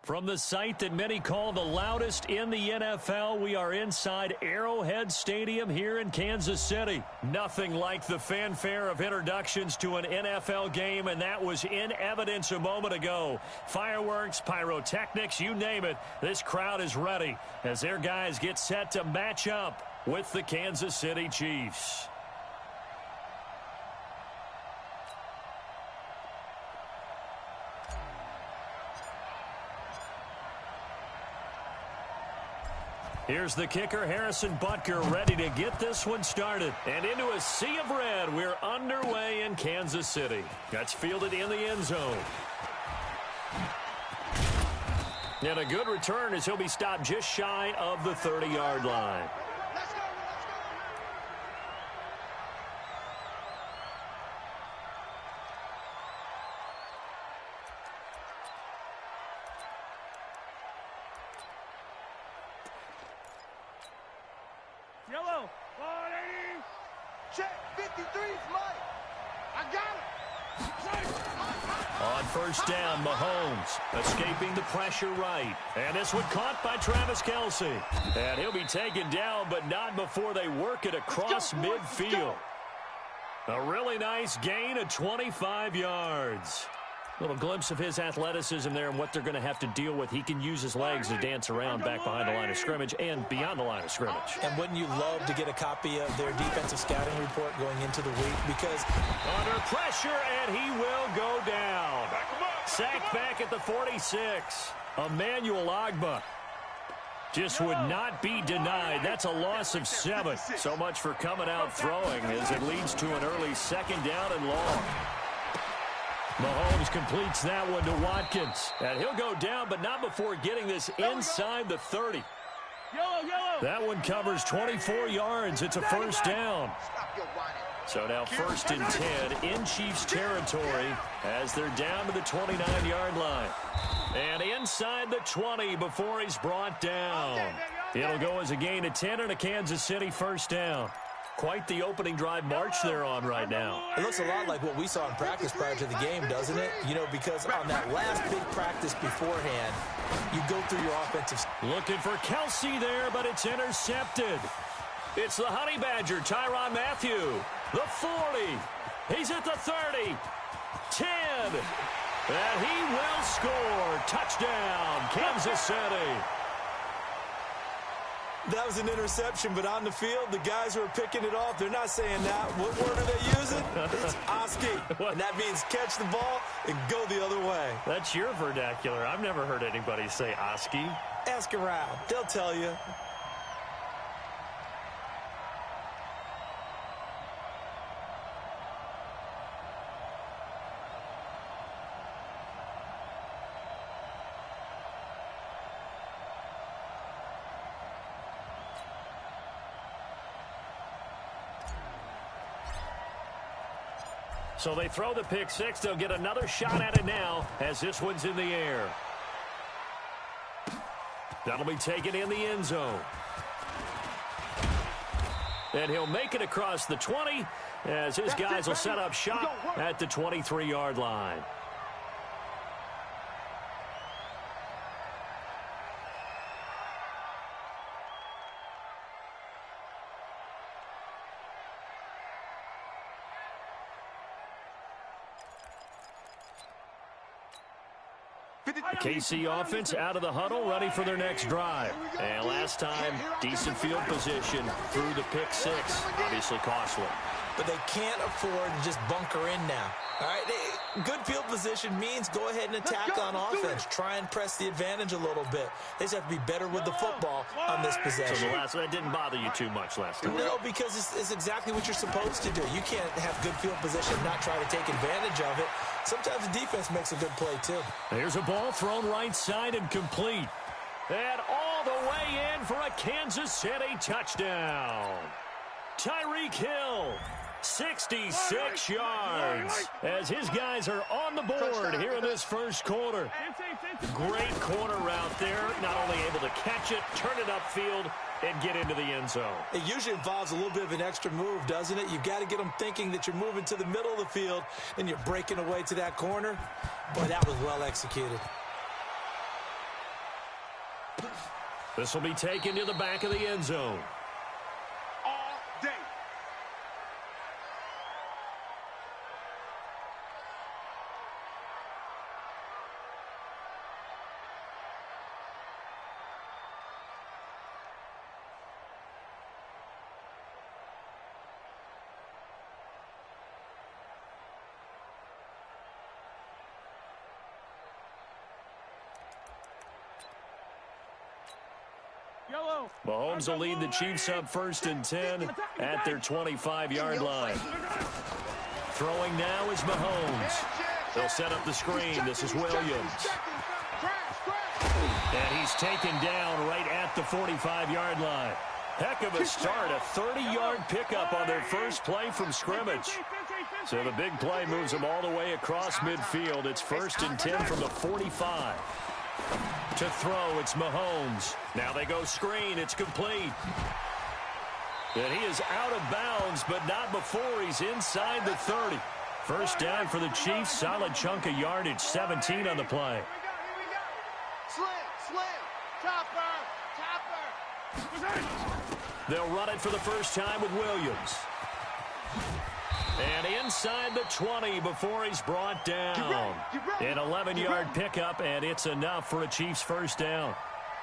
From the site that many call the loudest in the NFL, we are inside Arrowhead Stadium here in Kansas City. Nothing like the fanfare of introductions to an NFL game, and that was in evidence a moment ago. Fireworks, pyrotechnics, you name it, this crowd is ready as their guys get set to match up with the Kansas City Chiefs. Here's the kicker, Harrison Butker, ready to get this one started. And into a sea of red, we're underway in Kansas City. That's fielded in the end zone. And a good return as he'll be stopped just shy of the 30-yard line. Yellow, 180. Check, 53's Mike. I got it. On first down, Mahomes escaping the pressure right. And this one caught by Travis Kelce. And he'll be taken down, but not before they work it across midfield. A really nice gain of 25 yards. Little glimpse of his athleticism there and what they're going to have to deal with. He can use his legs to dance around back behind the line of scrimmage and beyond the line of scrimmage. And wouldn't you love to get a copy of their defensive scouting report going into the week? Because under pressure, and he will go down. Sacked back at the 46. Emmanuel Ogbah just would not be denied. That's a loss of 7. So much for coming out throwing as it leads to an early second down and long. Mahomes completes that one to Watkins. And he'll go down, but not before getting this inside the 30. That one covers 24 yards. It's a first down. So now first and 10 in Chiefs territory as they're down to the 29-yard line. And inside the 20 before he's brought down. It'll go as a gain of 10 and a Kansas City first down. Quite the opening drive march they're on right now. It looks a lot like what we saw in practice prior to the game, doesn't it? You know, because on that last big practice beforehand, you go through your offensive. Looking for Kelce there, but it's intercepted. It's the Honey Badger, Tyrann Mathieu. The 40. He's at the 30. 10. And he will score. Touchdown, Kansas City. That was an interception, but on the field, the guys who are picking it off, they're not saying that. What word are they using? It's Oski. And that means catch the ball and go the other way. That's your vernacular. I've never heard anybody say Oski. Ask around. They'll tell you. So they throw the pick six. They'll get another shot at it now as this one's in the air. That'll be taken in the end zone. And he'll make it across the 20 as his guys will set up shop at the 23-yard line. The KC offense out of the huddle, ready for their next drive. And last time, decent field position through the pick six. Obviously costly. But they can't afford to just bunker in now. All right, good field position means go ahead and attack on offense. Try and press the advantage a little bit. They just have to be better with the football on this possession. So that didn't bother you too much last time? No, because it's exactly what you're supposed to do. You can't have good field position and not try to take advantage of it. Sometimes the defense makes a good play, too. There's a ball thrown right side and complete. And all the way in for a Kansas City touchdown. Tyreek Hill. 66 yards as his guys are on the board here in this first quarter. Great corner route there. Not only able to catch it, turn it upfield, and get into the end zone. It usually involves a little bit of an extra move, doesn't it? You've got to get them thinking that you're moving to the middle of the field and you're breaking away to that corner. Boy, that was well executed. This will be taken to the back of the end zone. All day. Mahomes will lead the Chiefs up 1st and 10 at their 25-yard line. Throwing now is Mahomes. They'll set up the screen. This is Williams. And he's taken down right at the 45-yard line. Heck of a start, a 30-yard pickup on their first play from scrimmage. So the big play moves them all the way across midfield. It's 1st and 10 from the 45. To throw, it's Mahomes. Now they go screen. It's complete. And he is out of bounds, but not before he's inside the 30. First down for the Chiefs. Solid chunk of yardage. 17 on the play. Slim. Topper. They'll run it for the first time with Williams. And inside the 20 before he's brought down. An 11-yard pickup, and it's enough for a Chiefs first down.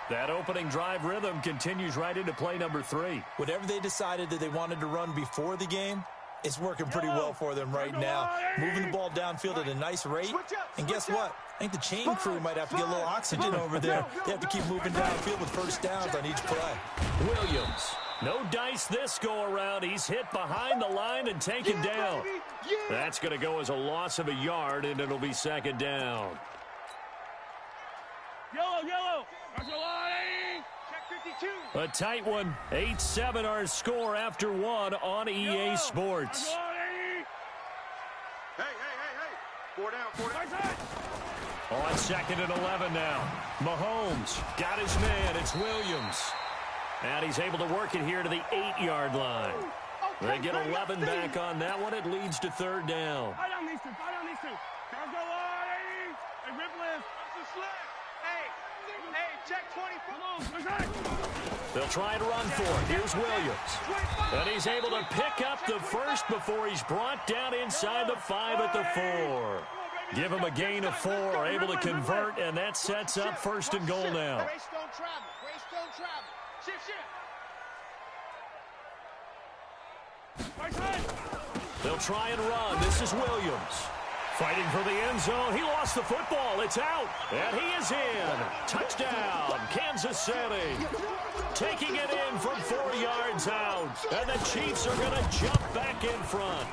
That opening drive rhythm continues right into play number 3. Whatever they decided that they wanted to run before the game, it's working pretty well for them right now. Moving the ball downfield at a nice rate. And guess what? I think the chain crew might have to get a little oxygen over there. They have to keep moving downfield with first downs on each play. Williams. No dice this go-around. He's hit behind the line and taken down. That's going to go as a loss of a yard, and it'll be 2nd down. Yellow. Check 52. A tight one. 8-7 our score after 1 on EA Sports. Hey. 4 down. On 2nd and 11 now. Mahomes got his man. It's Williams. And he's able to work it here to the 8-yard line. They get 11 back on that one. It leads to 3rd down. Fight on these two. Hey, rip lift. Hey, check 24. They'll try and run for it. Here's Williams. And he's able to pick up the first before he's brought down inside the 5 at the 4. Give him a gain of 4, able to convert, and that sets up 1st and goal now. Race don't travel. They'll try and run. This is Williams. Fighting for the end zone. He lost the football. It's out. And he is in. Touchdown, Kansas City. Taking it in from 4 yards out. And the Chiefs are going to jump back in front.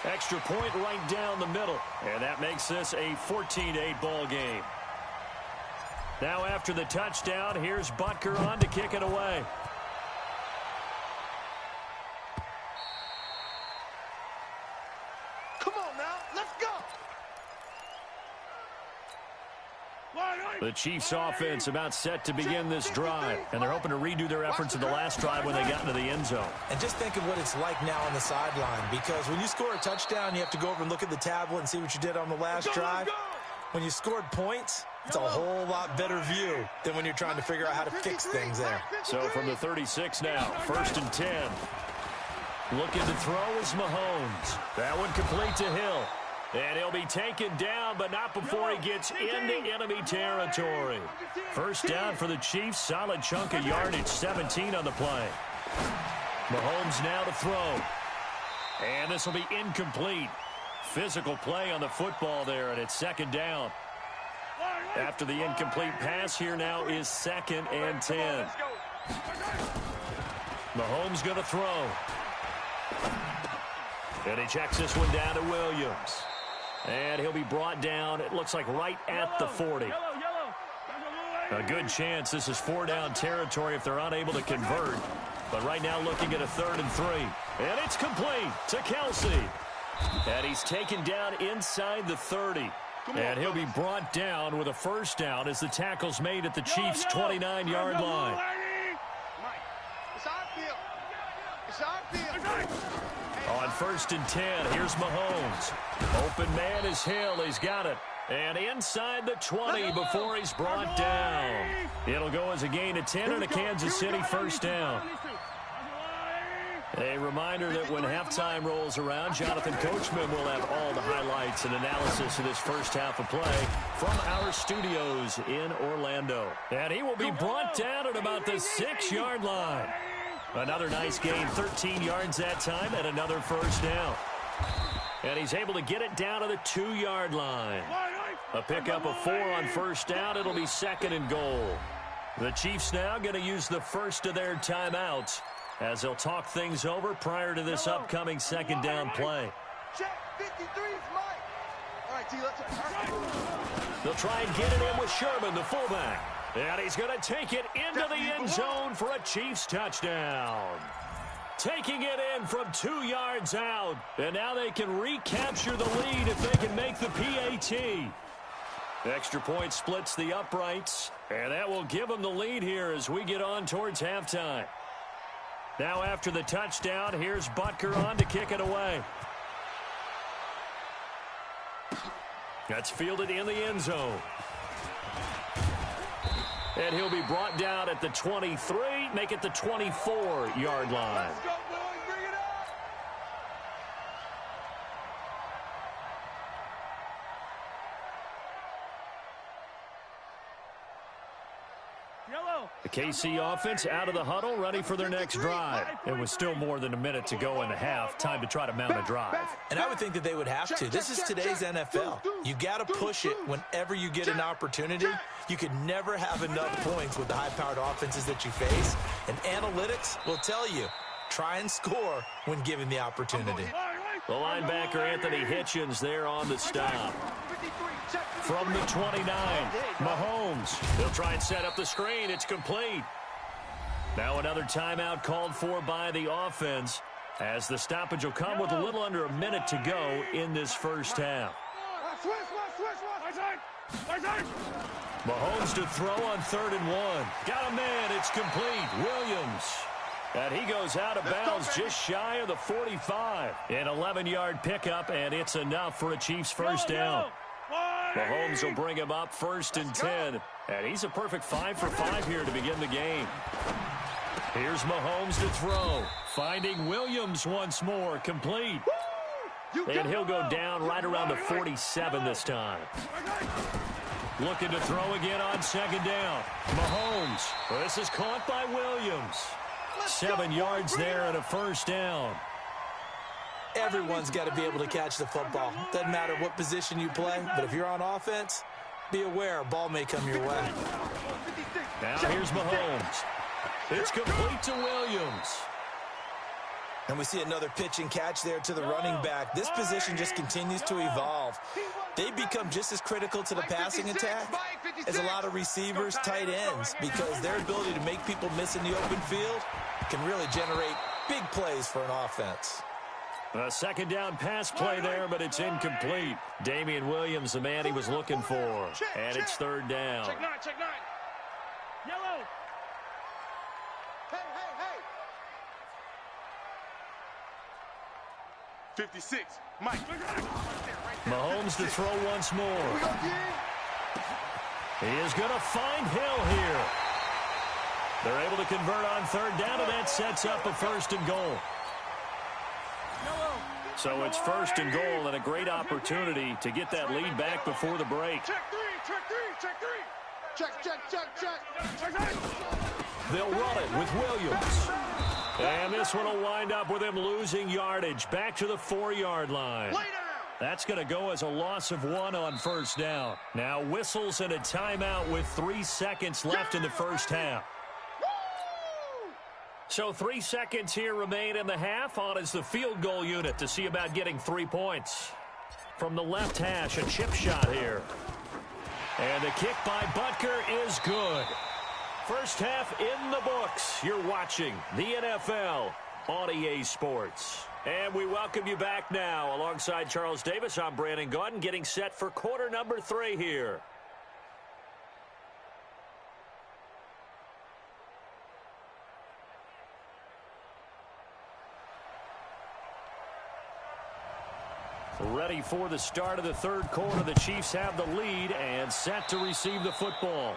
Extra point right down the middle. And that makes this a 14-8 ball game. Now after the touchdown, here's Butker on to kick it away. Come on now, let's go. The Chiefs offense about set to begin this drive, and they're hoping to redo their efforts in the last drive when they got into the end zone. And just think of what it's like now on the sideline, because when you score a touchdown, you have to go over and look at the tablet and see what you did on the last drive. When you scored points, it's a whole lot better view than when you're trying to figure out how to fix things there. So from the 36 now, 1st and 10. Looking to throw is Mahomes. That one complete to Hill. And he'll be taken down, but not before he gets into enemy territory. First down for the Chiefs. Solid chunk of yardage, 17 on the play. Mahomes now to throw. And this will be incomplete. Physical play on the football there, and it's 2nd down. After the incomplete pass, here now is 2nd and 10. Mahomes going to throw. And he checks this one down to Williams. And he'll be brought down, it looks like right at the 40. A good chance this is 4-down territory if they're unable to convert. But right now looking at a 3rd and 3. And it's complete to Kelsey. And he's taken down inside the 30. And he'll be brought down with a first down as the tackle's made at the Chiefs' 29-yard line. On 1st and 10, here's Mahomes. Open man is Hill. He's got it. And inside the 20 before he's brought down. It'll go as a gain of 10 and a Kansas City first down. A reminder that when halftime rolls around, Jonathan Coachman will have all the highlights and analysis of this first half of play from our studios in Orlando. And he will be brought down at about the 6-yard line. Another nice gain, 13 yards that time, and another first down. And he's able to get it down to the 2-yard line. A pickup of 4 on first down. It'll be second and goal. The Chiefs now going to use the first of their timeouts as they'll talk things over prior to this upcoming second down play. Check 53's Mike. All right, T, They'll try and get it in with Sherman, the fullback. And he's going to take it into the end zone for a Chiefs touchdown. Taking it in from 2 yards out. And now they can recapture the lead if they can make the PAT. Extra point splits the uprights. And that will give them the lead here as we get on towards halftime. Now after the touchdown, here's Butker on to kick it away. That's fielded in the end zone. And he'll be brought down at the 23, make it the 24-yard line. Let's go, boys. Bring it up. The KC offense out of the huddle, ready for their next drive. And with still more than a minute to go in the half, time to try to mount a drive. And I would think that they would have to. This is today's NFL. You got to push it whenever you get an opportunity. You could never have enough points with the high-powered offenses that you face. And analytics will tell you, try and score when given the opportunity. The linebacker, Anthony Hitchens, there on the stop. From the 29, Mahomes. He'll try and set up the screen. It's complete. Now another timeout called for by the offense as the stoppage will come with a little under a minute to go in this first half. Mahomes to throw on 3rd and 1. Got a man. It's complete. Williams. And he goes out of bounds just shy of the 45. An 11-yard pickup, and it's enough for a Chiefs first down. Mahomes will bring him up 1st and 10. And he's a perfect 5 for 5 here to begin the game. Here's Mahomes to throw. Finding Williams once more. Complete. And he'll go down right around the 47 this time. Looking to throw again on 2nd down. Mahomes. This is caught by Williams. 7 yards there and a first down. Everyone's got to be able to catch the football. Doesn't matter what position you play, but if you're on offense, be aware a ball may come your way. Now here's Mahomes. It's complete to Williams. And we see another pitch and catch there to the running back. This position just continues to evolve. They become just as critical to the passing attack as a lot of receivers, tight ends, because their ability to make people miss in the open field can really generate big plays for an offense. A 2nd down pass play there, but it's incomplete. Damian Williams, the man he was looking for. And it's 3rd down. Check 9. Yellow. Hey. 56. Mike. Mahomes to throw once more. He is going to find Hill here. They're able to convert on 3rd down, and that sets up a 1st and goal. So it's 1st and goal and a great opportunity to get that lead back before the break. Check 3. Check. They'll run it with Williams. And this one will wind up with him losing yardage back to the 4-yard line. That's going to go as a loss of 1 on 1st down. Now whistles and a timeout with 3 seconds left in the first half. So 3 seconds here remain in the half. On is the field goal unit to see about getting 3 points. From the left hash, a chip shot here. And the kick by Butker is good. First half in the books. You're watching the NFL on EA Sports. And we welcome you back now. Alongside Charles Davis, I'm Brandon Gaudin, getting set for quarter number 3 here. Ready for the start of the third quarter. The Chiefs have the lead and set to receive the football.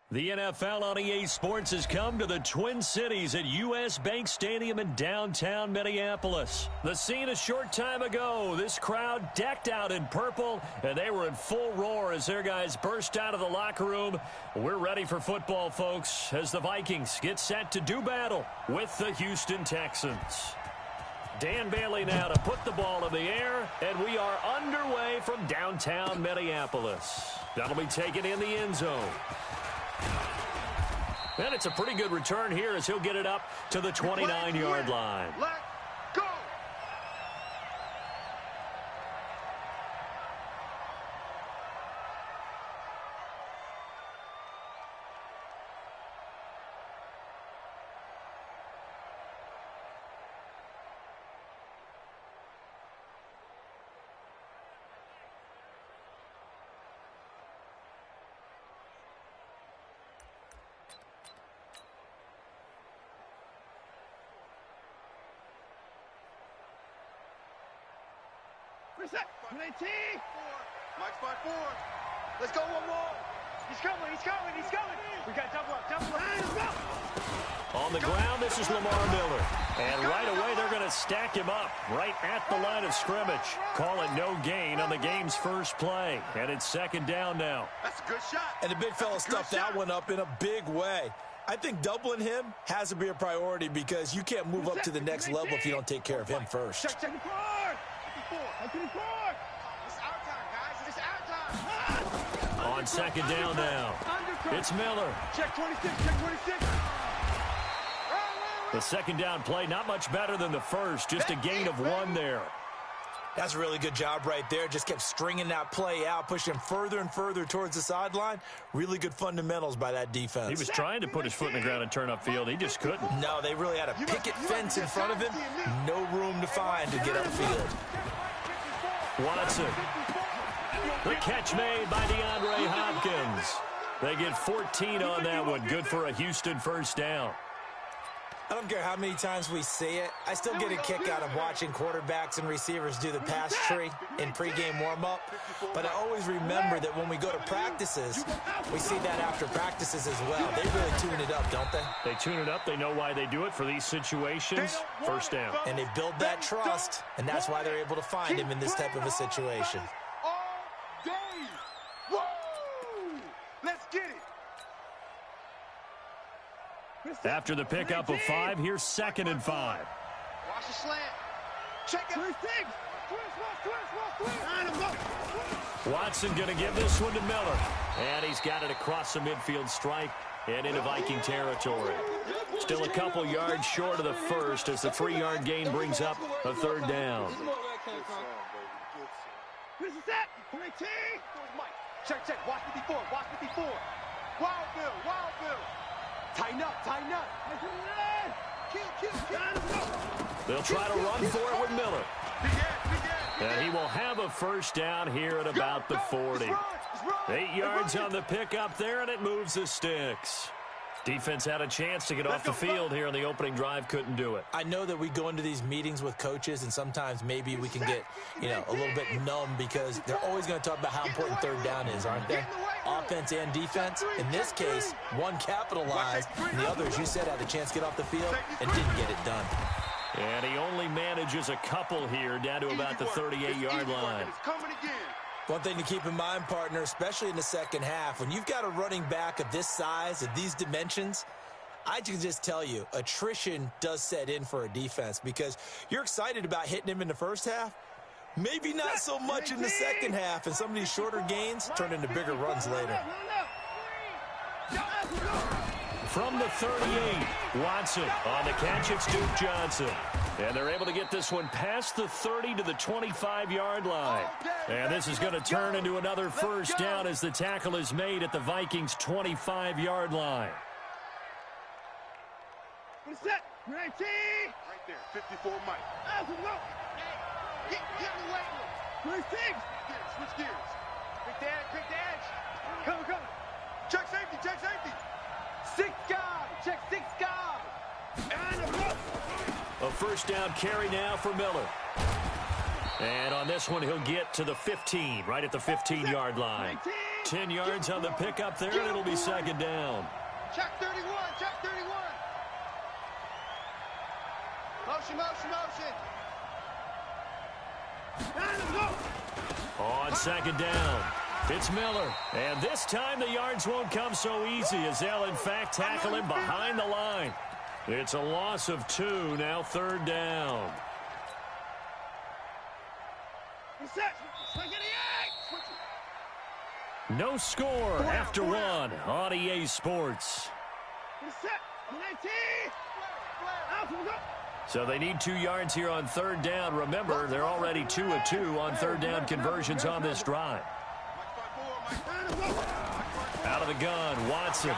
The NFL on EA Sports has come to the Twin Cities at U.S. Bank Stadium in downtown Minneapolis. The scene a short time ago, this crowd decked out in purple, and they were in full roar as their guys burst out of the locker room. We're ready for football, folks, as the Vikings get set to do battle with the Houston Texans. Dan Bailey now to put the ball in the air, and we are underway from downtown Minneapolis. That'll be taken in the end zone. And it's a pretty good return here as he'll get it up to the 29-yard line. Let's go! Reset. 19. Mike's by 4. Let's go one more. He's coming. He's coming. He's coming. We got double up. Double up. Let's go. On the ground, this is Lamar Miller. And right away, they're going to stack him up right at the line of scrimmage. Call it no gain on the game's first play. And it's second down now. That's a good shot. And the big fella stuffed that one up in a big way. I think doubling him has to be a priority because you can't move up to the next level if you don't take care of him first. Check. 54. It's our time, guys. It's our time. On second down now. It's Miller. Check 26. The second down play, not much better than the first. Just a gain of 1 there. That's a really good job right there. Just kept stringing that play out, pushing him further and further towards the sideline. Really good fundamentals by that defense. He was trying to put his foot in the ground and turn upfield. He just couldn't. No, they really had a picket fence in front of him. No room to find to get upfield. Watson. The catch made by DeAndre Hopkins. They get 14 on that one. Good for a Houston first down. I don't care how many times we see it. I still get a kick out of watching quarterbacks and receivers do the pass tree in pregame warm-up. But I always remember that when we go to practices, we see that after practices as well. They really tune it up, don't they? They tune it up. They know why they do it for these situations. First down. And they build that trust, and that's why they're able to find him in this type of a situation. Let's get it. After the pickup of 5, here's 2nd and 5. Watch the slant. Check it. Watson going to give this one to Miller. And he's got it across the midfield stripe and into Viking territory. Still a couple yards short of the first as the 3-yard gain brings up a 3rd down. Check. Watch 54. Wild Bill. Tighten up. Kill. They'll try to run for it with Miller. And he will have a first down here at about the 40. 8 yards on the pickup there, and it moves the sticks. Defense had a chance to get off the field here on the opening drive, couldn't do it. I know that we go into these meetings with coaches, and sometimes maybe we can get, a little bit numb because they're always going to talk about how important 3rd down is, aren't they? Offense and defense. In this case, one capitalized, and the other, as you said, had a chance to get off the field and didn't get it done. And he only manages a couple here down to about the 38-yard line. One thing to keep in mind, partner, especially in the second half, when you've got a running back of this size, of these dimensions, I can just tell you, attrition does set in for a defense because you're excited about hitting him in the first half. Maybe not so much in the second half, and some of these shorter gains turn into bigger runs later. From the 38, Watson on the catch, it's Duke Johnson. And they're able to get this one past the 30 to the 25-yard line. And this is going to turn into another first down as the tackle is made at the Vikings' 25-yard line. Set. Right there, 54 Mike. Get in the way. 26. Switch gears. Quick dash. Come. Check safety. 6 guys. Check 6 guys. And a block. A first down carry now for Miller. And on this one, he'll get to the 15, right at the 15-yard line. 10 yards on the pickup there, and it'll be second down. Check 31. Motion. On second down, it's Miller. And this time the yards won't come so easy as they'll, in fact, tackle him behind the line. It's a loss of 2, now 3rd down. No score after 1 on EA Sports. So they need 2 yards here on 3rd down. Remember, they're already 2 of 2 on 3rd down conversions on this drive. Out of the gun, Watson.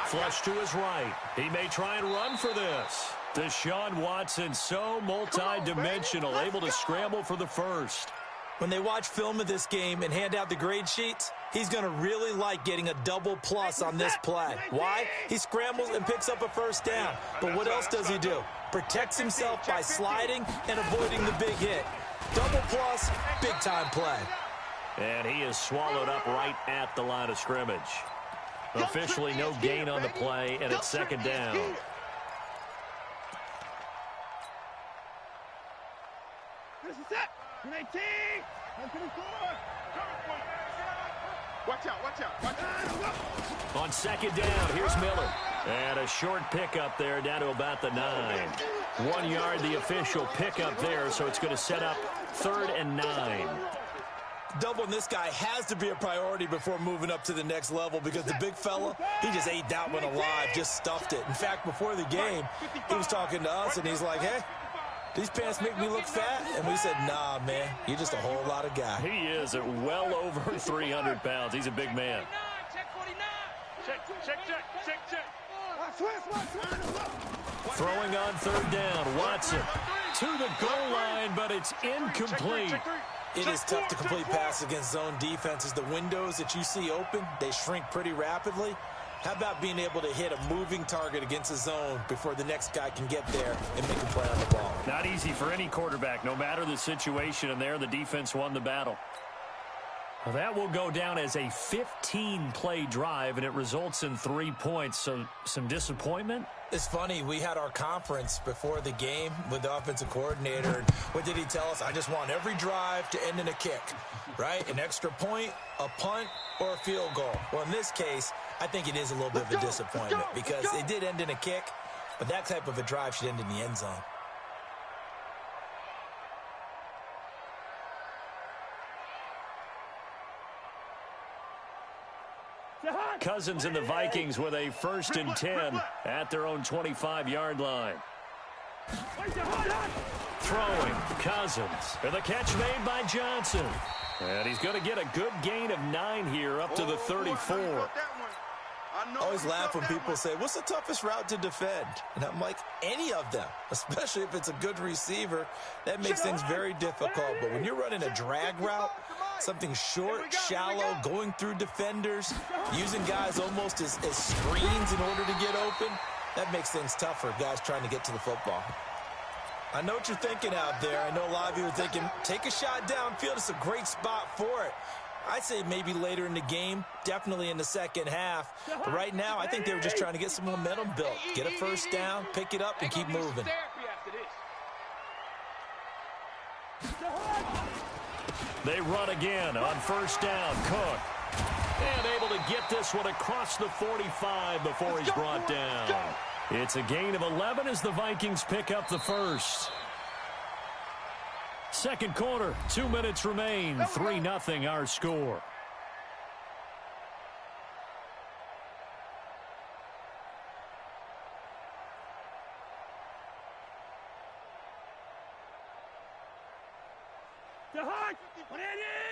Flush to his right. He may try and run for this. Deshaun Watson, so multi-dimensional, able to scramble for the first. When they watch film of this game and hand out the grade sheets, he's going to really like getting a double plus on this play. Why? He scrambles and picks up a first down. But what else does he do? Protects himself by sliding and avoiding the big hit. Double plus, big-time play. And he is swallowed up right at the line of scrimmage. Officially no gain on the play, and it's second down. Watch out. On second down, here's Miller. And a short pickup there down to about the 9. 1 yard, the official pickup there, so it's going to set up 3rd and 9. Doubling this guy has to be a priority before moving up to the next level because the big fella, he just ate that one alive, just stuffed it. In fact, before the game, he was talking to us, and he's like, hey, these pants make me look fat. And we said, nah, man, you're just a whole lot of guy. He is at well over 300 pounds. He's a big man. Check. Throwing on 3rd down, Watson to the goal line, but it's incomplete. It is tough to complete passes against zone defenses. The windows that you see open, they shrink pretty rapidly. How about being able to hit a moving target against a zone before the next guy can get there and make a play on the ball? Not easy for any quarterback, no matter the situation, and there the defense won the battle. Well, that will go down as a 15-play drive, and it results in 3 points. So some disappointment? It's funny, we had our conference before the game with the offensive coordinator. And what did he tell us? I just want every drive to end in a kick, right? An extra point, a punt, or a field goal. Well, in this case, I think it is a little bit of a disappointment because it did end in a kick, but that type of a drive should end in the end zone. Cousins and the Vikings with a 1st and 10 at their own 25-yard line. Throwing, Cousins. And the catch made by Johnson. And he's going to get a good gain of 9 here up to the 34. I always laugh when people say, what's the toughest route to defend? And I'm like, any of them, especially if it's a good receiver. That makes things very difficult. But when you're running a drag route, something short, shallow, going through defenders, using guys almost as screens in order to get open, that makes things tough for guys trying to get to the football. I know what you're thinking out there. I know a lot of you are thinking, take a shot downfield. It's a great spot for it. I'd say maybe later in the game, definitely in the second half. But right now, I think they were just trying to get some momentum built. Get a 1st down, pick it up, and keep moving. They run again on 1st down. Cook. And able to get this one across the 45 before he's brought down. It's a gain of 11 as the Vikings pick up the 1st. Second quarter, 2 minutes remain. 3-0 our score.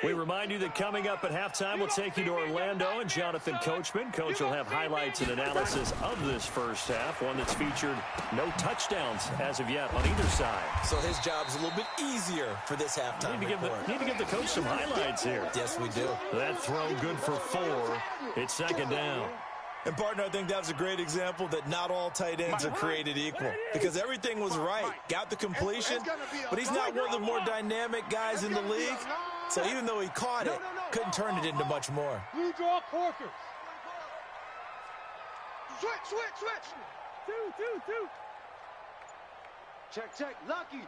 We remind you that coming up at halftime, we'll take you to Orlando and Jonathan Coachman. Coach will have highlights and analysis of this first half, one that's featured no touchdowns as of yet on either side. So his job's a little bit easier for this halftime report. Need to give the coach some highlights here. Yes, we do. That throw good for 4. It's 2nd down. And, partner, I think that was a great example that not all tight ends are created equal because everything was right. Got the completion, but he's not one of the more dynamic guys in the league. So even though he caught it, couldn't turn it into much more. Blue draw Corker. Switch. 2. Check. Lucky.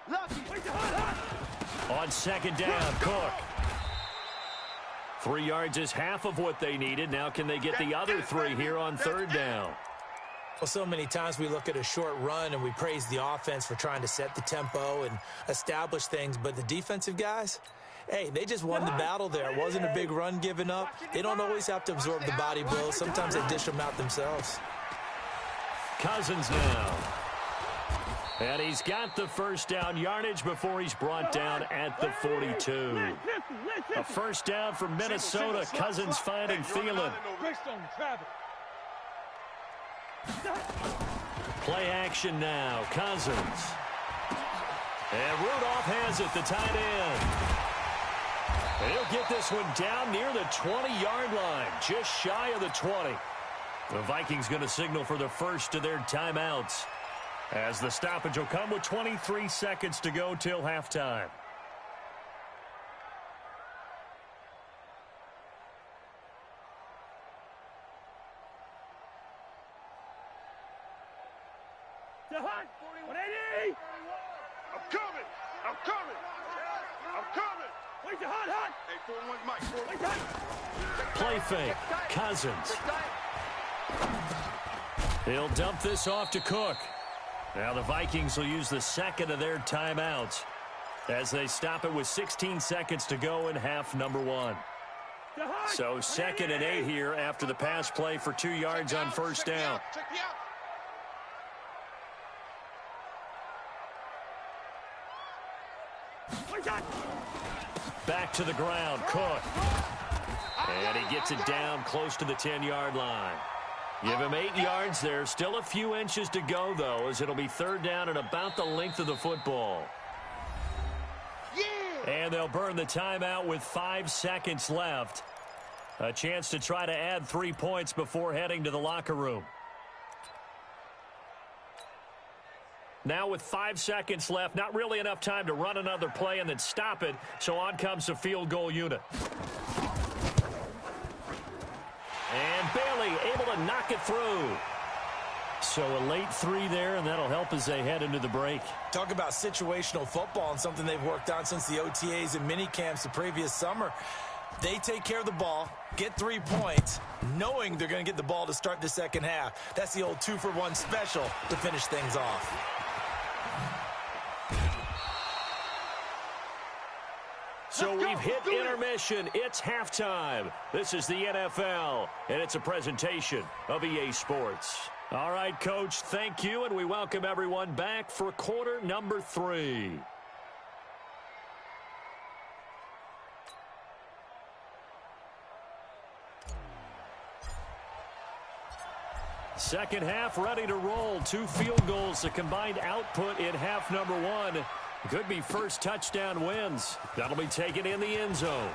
On 2nd down, Cook. 3 yards is half of what they needed. Now can they get the other 3 here on 3rd down? Well, so many times we look at a short run and we praise the offense for trying to set the tempo and establish things. But the defensive guys, hey, they just won the battle there. It wasn't a big run given up. They don't always have to absorb the body blows. Sometimes they dish them out themselves. Cousins now. And he's got the 1st down yardage before he's brought down at the 42. A 1st down from Minnesota. Cousins finding Thielen. Play action now. Cousins. And Rudolph has it, the tight end. And he'll get this one down near the 20-yard line, just shy of the 20. The Vikings going to signal for the first of their timeouts, as the stoppage will come with 23 seconds to go till halftime. Play fake. Cousins. He'll dump this off to Cook. Now the Vikings will use the second of their timeouts as they stop it with 16 seconds to go in half number one. So 2nd and 8 here after the pass play for 2 yards on first down. Back to the ground, Cook. And he gets it down close to the 10-yard line. Give him 8 yards there. Still a few inches to go, though, as it'll be 3rd down and about the length of the football. And they'll burn the timeout with 5 seconds left. A chance to try to add 3 points before heading to the locker room. Now with 5 seconds left, not really enough time to run another play and then stop it, so on comes the field goal unit. And Bailey able to knock it through. So a late 3 there, and that'll help as they head into the break. Talk about situational football and something they've worked on since the OTAs and mini camps the previous summer. They take care of the ball, get 3 points, knowing they're going to get the ball to start the second half. That's the old 2-for-1 special to finish things off. So we've hit intermission. It's halftime. This is the NFL, and it's a presentation of EA Sports. All right, Coach, thank you, and we welcome everyone back for quarter number 3. Second half ready to roll. 2 field goals, the combined output in half number 1. Could be first touchdown wins. That'll be taken in the end zone.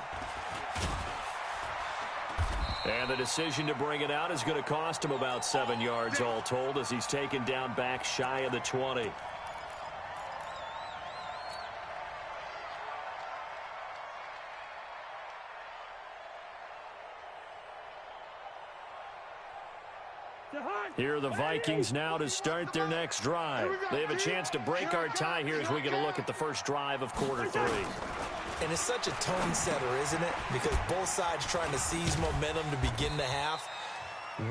And the decision to bring it out is going to cost him about 7 yards all told as he's taken down back shy of the 20. Here are the Vikings now to start their next drive. They have a chance to break our tie here as we get a look at the first drive of quarter 3. And it's such a tone setter, isn't it? Because both sides trying to seize momentum to begin the half.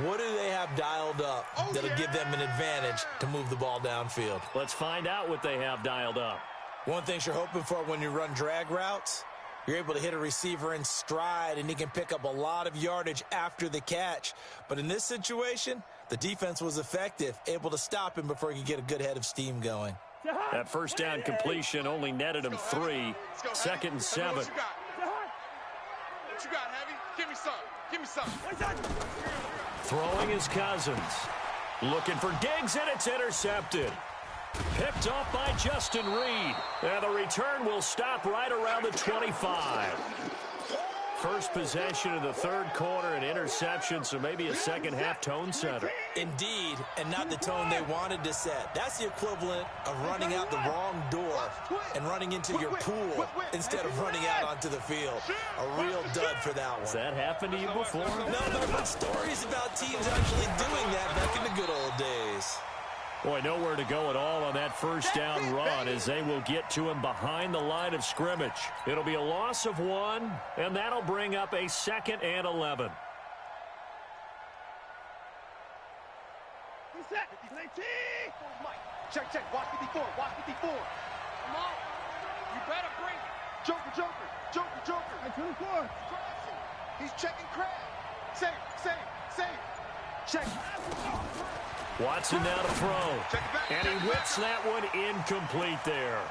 What do they have dialed up that'll give them an advantage to move the ball downfield? Let's find out what they have dialed up. One thing you're hoping for when you run drag routes, you're able to hit a receiver in stride, and he can pick up a lot of yardage after the catch. But in this situation, the defense was effective, able to stop him before he could get a good head of steam going. That first down completion only netted him 3. 2nd and 7. What you got, Heavy? Give me some. Give me some. Throwing his Cousins. Looking for Diggs, and it's intercepted. Picked off by Justin Reed. And the return will stop right around the 25. First possession of the 3rd quarter, an interception, so maybe a second half tone setter. Indeed, and not the tone they wanted to set. That's the equivalent of running out the wrong door and running into your pool instead of running out onto the field. A real dud for that one. Has that happened to you before? No, there have been stories about teams actually doing that back in the good old days. Boy, nowhere to go at all on that first down run as they will get to him behind the line of scrimmage. It'll be a loss of 1, and that'll bring up a 2nd and 11. Check, check. Watch 54. Watch 54. Come on. You better bring it. Joker, Joker. Joker, Joker. 24. He's checking Crab. Save. Check. Watson now to throw. And he whips that one incomplete there.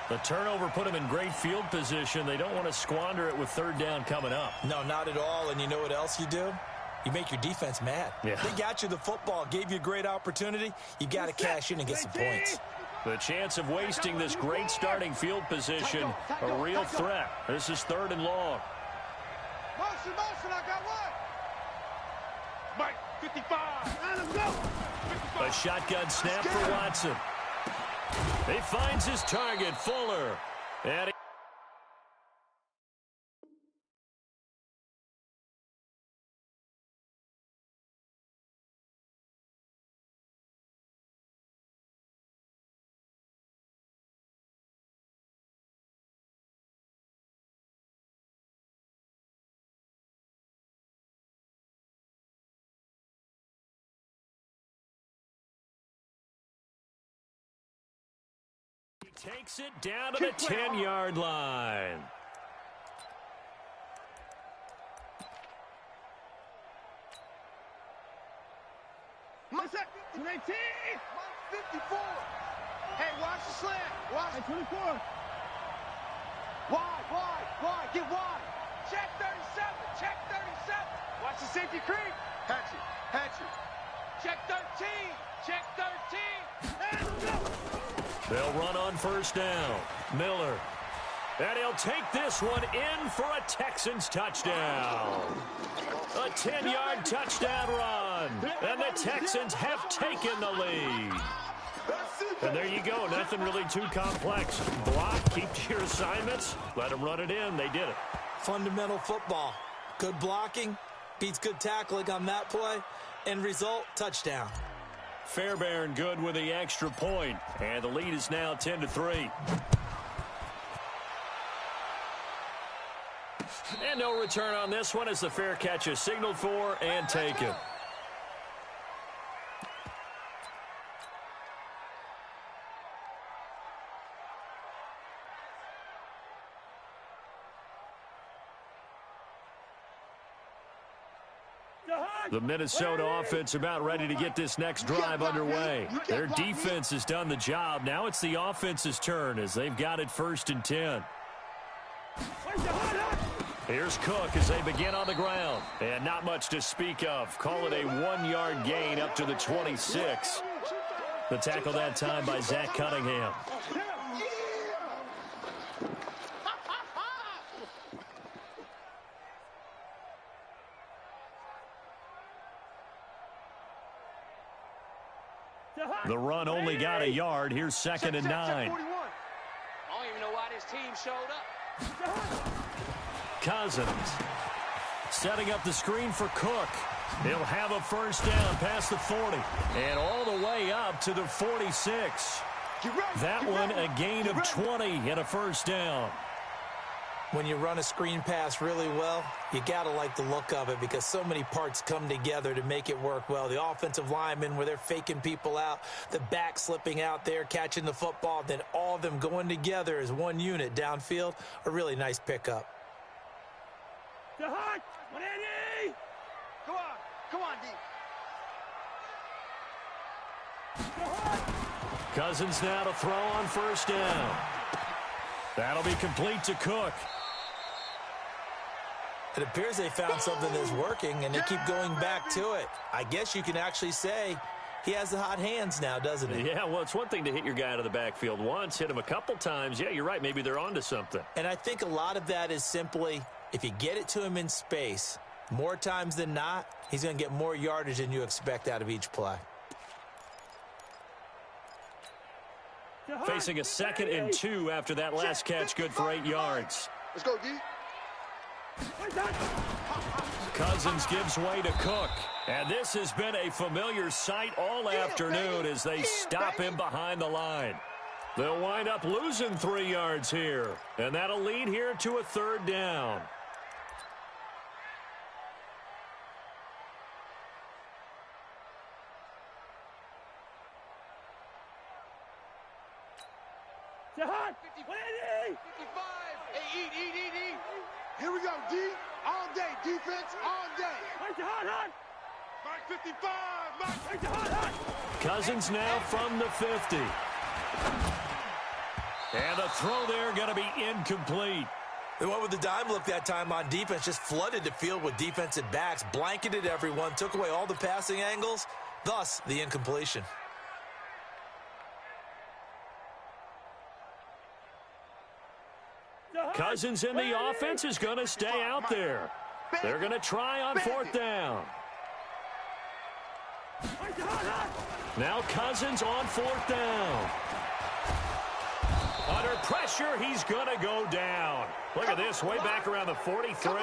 The turnover put him in great field position. They don't want to squander it with 3rd down coming up. No, not at all. And you know what else you do? You make your defense mad. Yeah. They got you the football, gave you a great opportunity. You got to cash in and get some points. The chance of wasting this great starting field position, a real threat. This is 3rd and long. Motion, I got one. Mike, 55. Let's go. 55. A shotgun snap for Watson. He finds his target, Fuller. And Takes it down to the 10-yard line. Mindset, 219. 54. Hey, watch the slant. Watch. 24. Wide. Get wide. Check 37. Watch the safety creep. Hatchet. Check 13. And go. They'll run on first down. Miller. And he'll take this one in for a Texans touchdown. A 10-yard touchdown run. And the Texans have taken the lead. And there you go. Nothing really too complex. Block, keep to your assignments. Let them run it in. They did it. Fundamental football. Good blocking. Beats good tackling on that play. End result, touchdown. Fairbairn good with the extra point. And the lead is now 10-3. And no return on this one as the fair catch is signaled for and taken. The Minnesota offense about ready to get this next drive underway. Their defense has done the job. Now it's the offense's turn as they've got it 1st and 10. Here's Cook as they begin on the ground. And not much to speak of. Call it a 1-yard gain up to the 26. The tackle that time by Zach Cunningham. The run only got a yard. Here's 2nd and 9. I don't even know why this team showed up. Cousins setting up the screen for Cook. He'll have a first down past the 40 and all the way up to the 46. That one a gain of 20 and a first down. When you run a screen pass really well, you got to like the look of it because so many parts come together to make it work well. The offensive linemen where they're faking people out, the back slipping out there, catching the football, then all of them going together as one unit downfield, a really nice pickup. Come on, D. Cousins now to throw on first down. That'll be complete to Cook. It appears they found something that's working, and they keep going back to it. I guess you can actually say he has the hot hands now, doesn't he? Yeah, well, it's one thing to hit your guy out of the backfield once, hit him a couple times. Yeah, you're right. Maybe they're onto something. And I think a lot of that is simply if you get it to him in space, more times than not, he's going to get more yardage than you expect out of each play. Facing a 2nd and 2 after that last catch, good for 8 yards. Let's go, D. Cousins gives way to Cook. And this has been a familiar sight all afternoon as they stop him behind the line. They'll wind up losing 3 yards here. And that'll lead here to a 3rd down. Jahan, 55. Hey, eat. Here we go, D. All day, defense, all day. Jahan. Mark 55. Mark Jahan. Cousins now from the 50. And the throw there going to be incomplete. They went with the dime look that time on defense, just flooded the field with defensive backs, blanketed everyone, took away all the passing angles, thus the incompletion. Cousins in the offense is going to stay out there. They're going to try on 4th down. Now Cousins on 4th down. Under pressure, he's going to go down. Look at this, way back around the 43.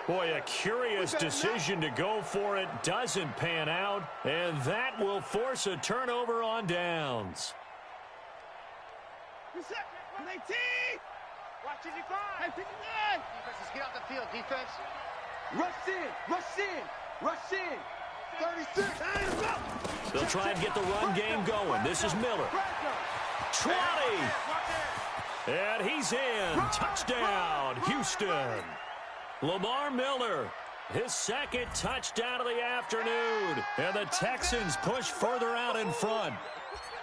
Boy, a curious decision to go for it. Doesn't pan out, and that will force a turnover on downs. Watch 55. Hey, 59. Defenses, get off the field, defense. Rush in. 36. They'll try and get the run game going. This is Miller. 20. And he's in. Touchdown, Houston. Lamar Miller, his second touchdown of the afternoon. And the Texans push further out in front.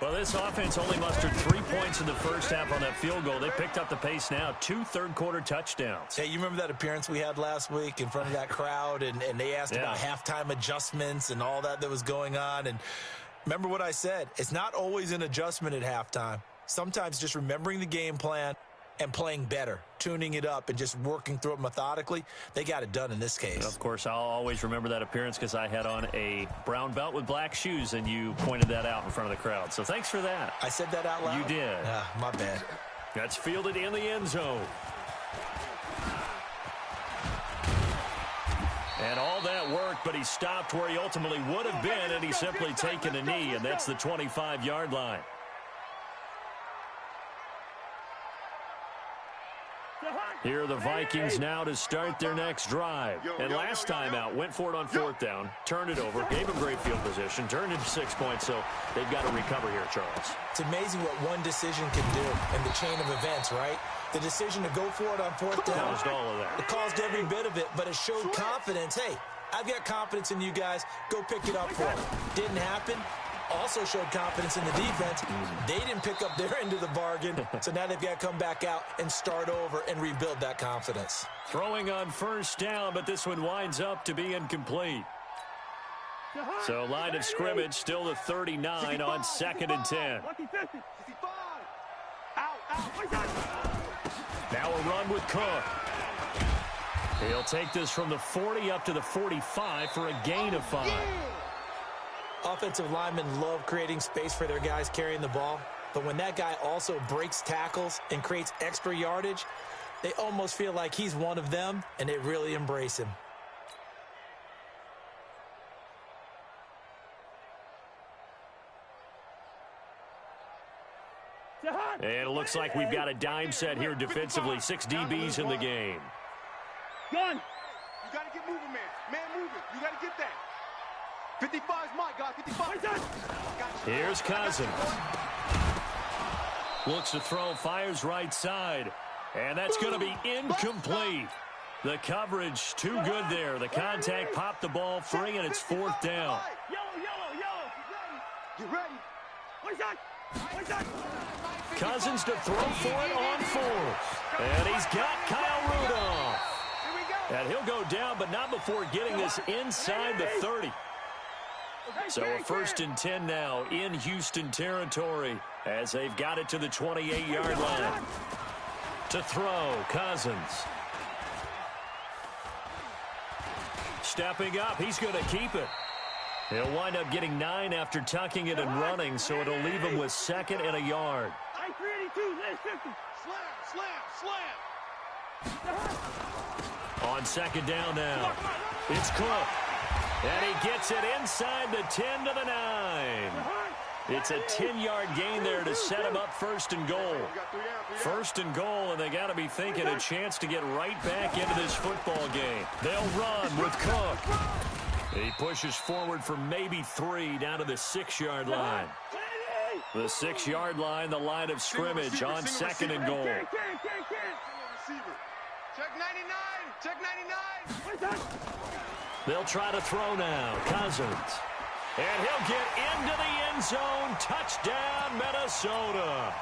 Well, this offense only mustered 3 points in the first half on that field goal. They picked up the pace now. 2 third-quarter touchdowns. Hey, you remember that appearance we had last week in front of that crowd, and they asked about halftime adjustments and all that was going on. And remember what I said. It's not always an adjustment at halftime. Sometimes just remembering the game plan and playing better, tuning it up and just working through it methodically. They got it done in this case. Of course, I'll always remember that appearance because I had on a brown belt with black shoes, and you pointed that out in front of the crowd. So thanks for that. I said that out loud? You did. My bad. That's fielded in the end zone. And all that worked, but he stopped where he ultimately would have been, and he's simply taken a knee, and that's the 25-yard line. Here are the Vikings now to start their next drive. And last time out, went for it on fourth down, turned it over, gave him great field position, turned into 6 points, so they've got to recover here, Charles. It's amazing what one decision can do in the chain of events, right? The decision to go for it on fourth down. Caused all of that. It caused every bit of it, but it showed confidence. Hey, I've got confidence in you guys. Go pick it up for it. Didn't happen. Also showed confidence in the defense. They didn't pick up their end of the bargain, so now they've got to come back out and start over and rebuild that confidence. Throwing on first down, but this one winds up to be incomplete. So line of scrimmage still the 39 on 2nd and 10. Now a run with Cook. He'll take this from the 40 up to the 45 for a gain of 5. Offensive linemen love creating space for their guys carrying the ball, but when that guy also breaks tackles and creates extra yardage, they almost feel like he's one of them, and they really embrace him. And it looks like we've got a dime set here defensively. 6 DBs in the game. Gun. You got to get moving, man. Man moving. You got to get that. 55 is my guy. 55. Here's Cousins. Looks to throw, fires right side. And that's going to be incomplete. The coverage too good there. The contact popped the ball free, and it's 4th down. Yellow. Get ready. Cousins to throw for it on 4th. And he's got Kyle Rudolph. And he'll go down, but not before getting this inside the 30. So a 1st and 10 now in Houston territory as they've got it to the 28-yard line. To throw, Cousins. Stepping up, he's going to keep it. He'll wind up getting 9 after tucking it and running, so it'll leave him with 2nd and a yard. On 2nd down now, it's Cook. And he gets it inside the 10 to the 9. It's a 10-yard gain there to set him up 1st and goal. 1st and goal, and they got to be thinking a chance to get right back into this football game. They'll run with Cook. He pushes forward for maybe 3 down to the 6-yard line. The 6-yard line, the line of scrimmage on 2nd and goal. Check 99. Check 99. They'll try to throw now. Cousins. And he'll get into the end zone. Touchdown, Minnesota.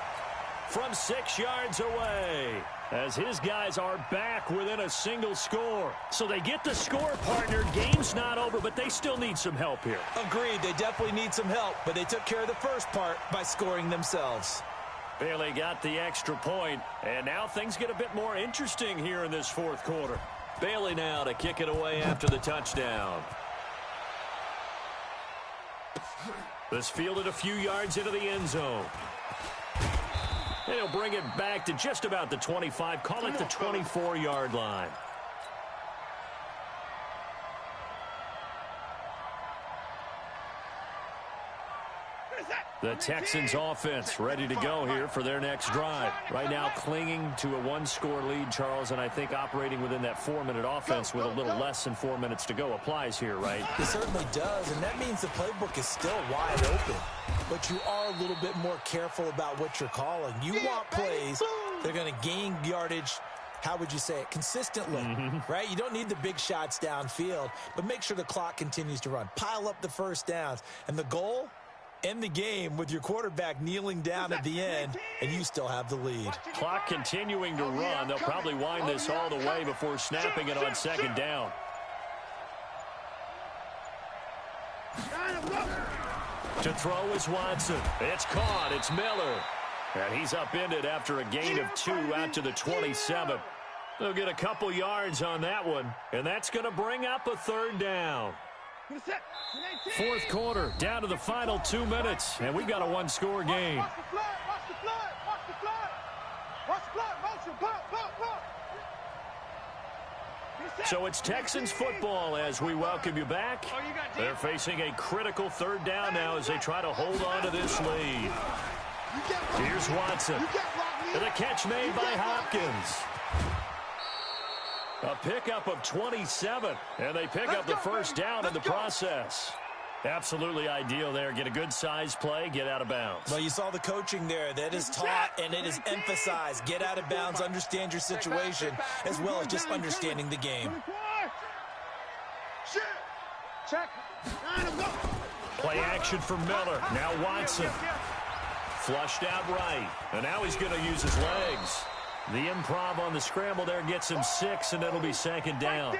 From 6 yards away. As his guys are back within a single score. So they get the score, partner. Game's not over, but they still need some help here. Agreed. They definitely need some help, but they took care of the first part by scoring themselves. Bailey got the extra point, and now things get a bit more interesting here in this 4th quarter. Bailey now to kick it away after the touchdown. This fielded a few yards into the end zone. And he'll bring it back to just about the 25, call it the 24-yard line. The Texans offense ready to go here for their next drive. Right now clinging to a one-score lead, Charles, and I think operating within that 4-minute offense with a little less than 4 minutes to go applies here, right? It certainly does, and that means the playbook is still wide open. But you are a little bit more careful about what you're calling. You want plays that are going to gain yardage, how would you say it, consistently, right? You don't need the big shots downfield, but make sure the clock continues to run. Pile up the first downs. And the goal? End the game with your quarterback kneeling down at the end, and you still have the lead. Clock continuing to run. They'll probably wind this all the way before snapping it on second down. To throw is Watson. It's caught. It's Miller. And he's upended after a gain of 2 out to the 27. They'll get a couple yards on that one, and that's going to bring up a third down. Fourth quarter, down to the final 2 minutes, and we've got a one-score game. Watch the flood, watch the flood, watch the flood. Watch the flood, motion, block. So it's Texans football as we welcome you back. They're facing a critical third down now as they try to hold on to this lead. Here's Watson. And the catch made by Hopkins. A pickup of 27, and they pick up the first down in the process. Absolutely ideal there. Get a good size play, get out of bounds. Well, you saw the coaching there. That is taught and it is emphasized. Get out of bounds, understand your situation, as well as just understanding the game. Play action for Miller. Now Watson. Flushed out right, and now he's going to use his legs. The improv on the scramble there gets him 6, and it'll be second down.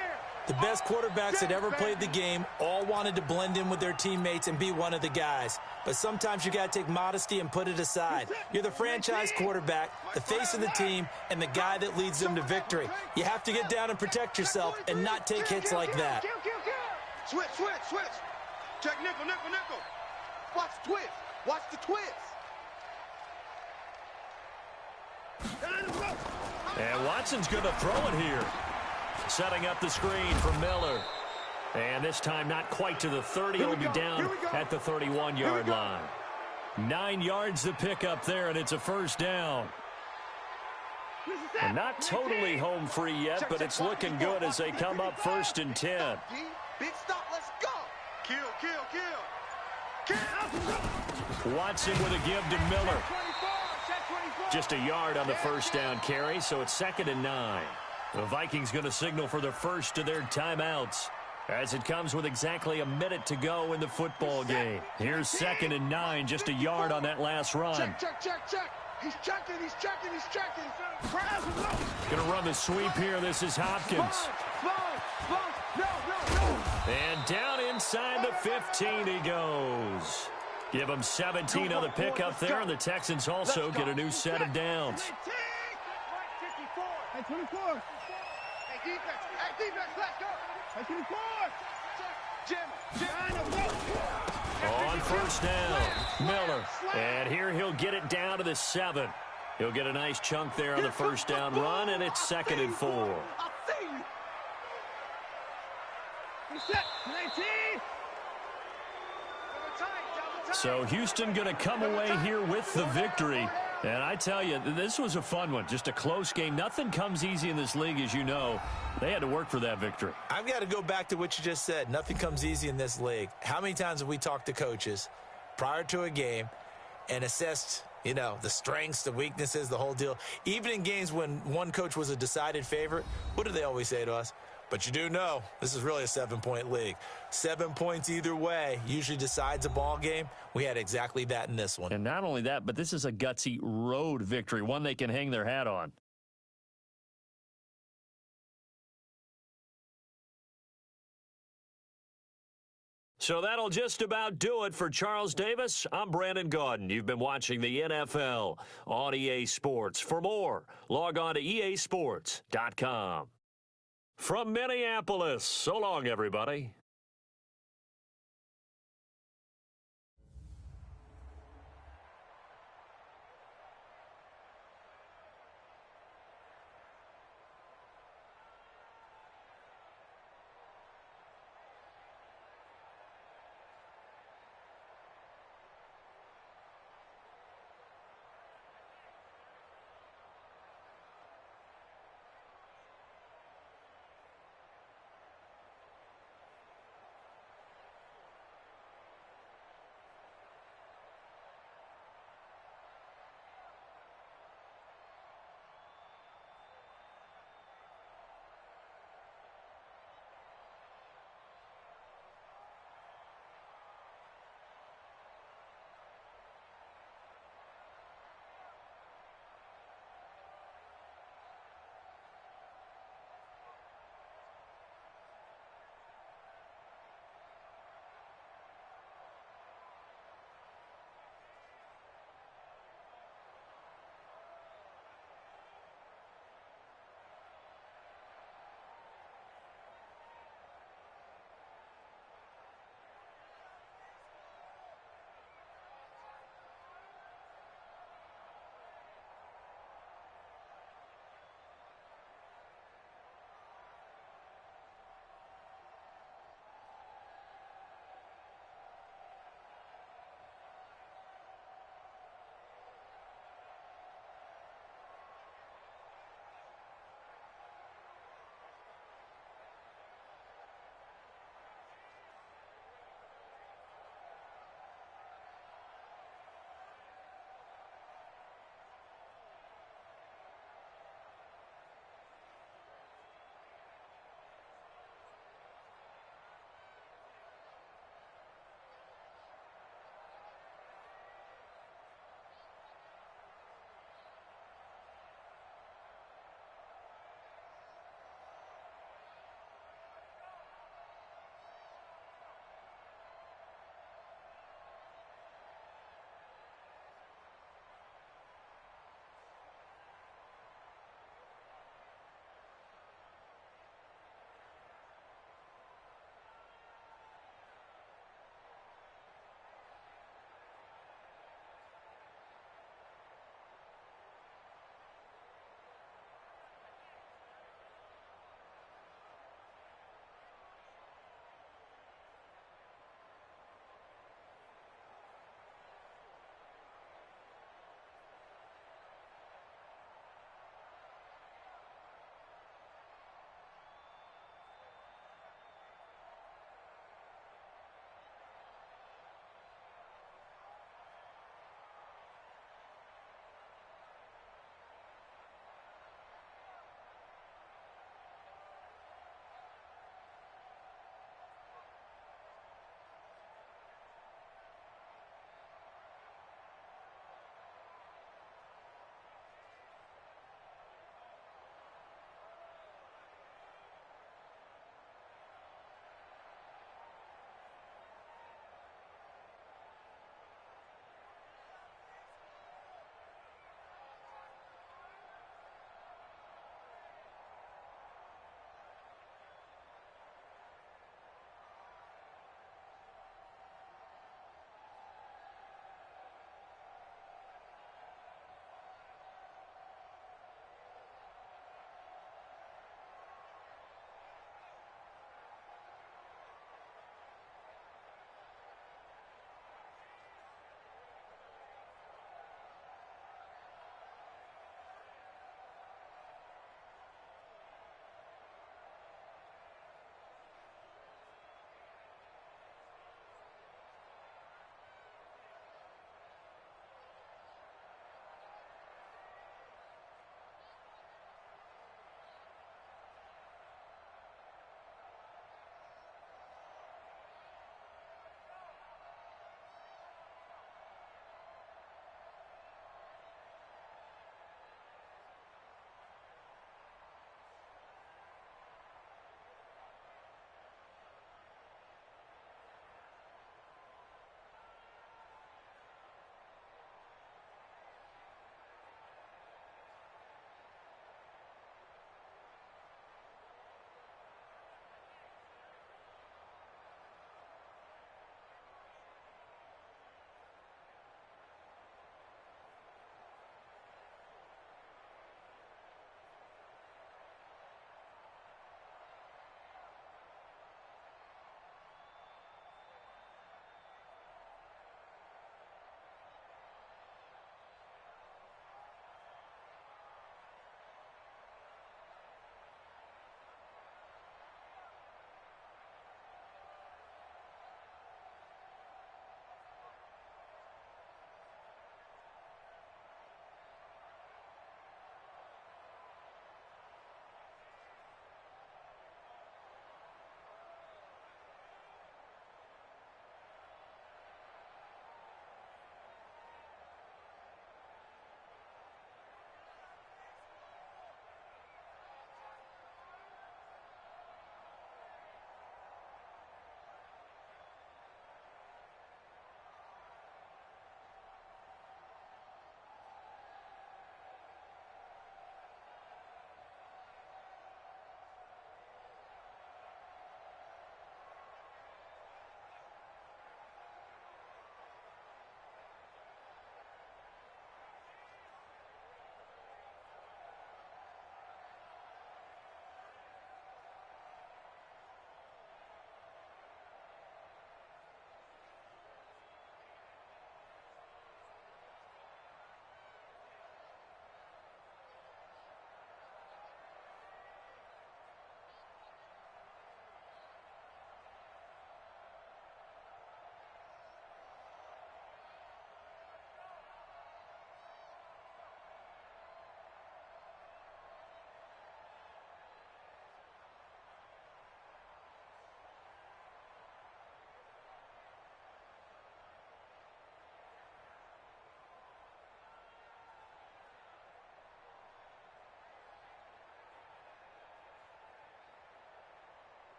The best quarterbacks that ever played the game all wanted to blend in with their teammates and be one of the guys. But sometimes you got to take modesty and put it aside. You're the franchise quarterback, the face of the team, and the guy that leads them to victory. You have to get down and protect yourself and not take hits like that. Switch. Check nickel. Watch the twist. Watch the twist. And Watson's going to throw it here. Setting up the screen for Miller. And this time not quite to the 30. He'll be down at the 31-yard line. 9 yards to pick up there, and it's a first down. And not totally home free yet, but it's looking good as they come up 1st and 10. Big stop, let's go. Kill. Watson with a give to Miller. Just a yard on the first down carry, so it's 2nd and 9. The Vikings going to signal for the first of their timeouts as it comes with exactly a minute to go in the football game. Here's 2nd and 9, just a yard on that last run. Check. He's checking. Going to run the sweep here. This is Hopkins. No. And down inside the 15 he goes. Give them 17 on the pickup there, and the Texans also get a new set of downs. Hey, 24. Hey, defense, let's go. Hey, 24. Jim. On first down, Miller. And here he'll get it down to the 7. He'll get a nice chunk there on the first down run, and it's 2nd and 4. I'll see you. Reset. 19. So Houston going to come away here with the victory. And I tell you, this was a fun one. Just a close game. Nothing comes easy in this league, as you know. They had to work for that victory. I've got to go back to what you just said. Nothing comes easy in this league. How many times have we talked to coaches prior to a game and assessed, the strengths, the weaknesses, the whole deal? Even in games when one coach was a decided favorite, what do they always say to us? But you do know this is really a 7-point league. 7 points either way usually decides a ball game. We had exactly that in this one. And not only that, but this is a gutsy road victory, one they can hang their hat on. So that'll just about do it for Charles Davis. I'm Brandon Gaudin. You've been watching the NFL on EA Sports. For more, log on to easports.com. From Minneapolis, so long, everybody.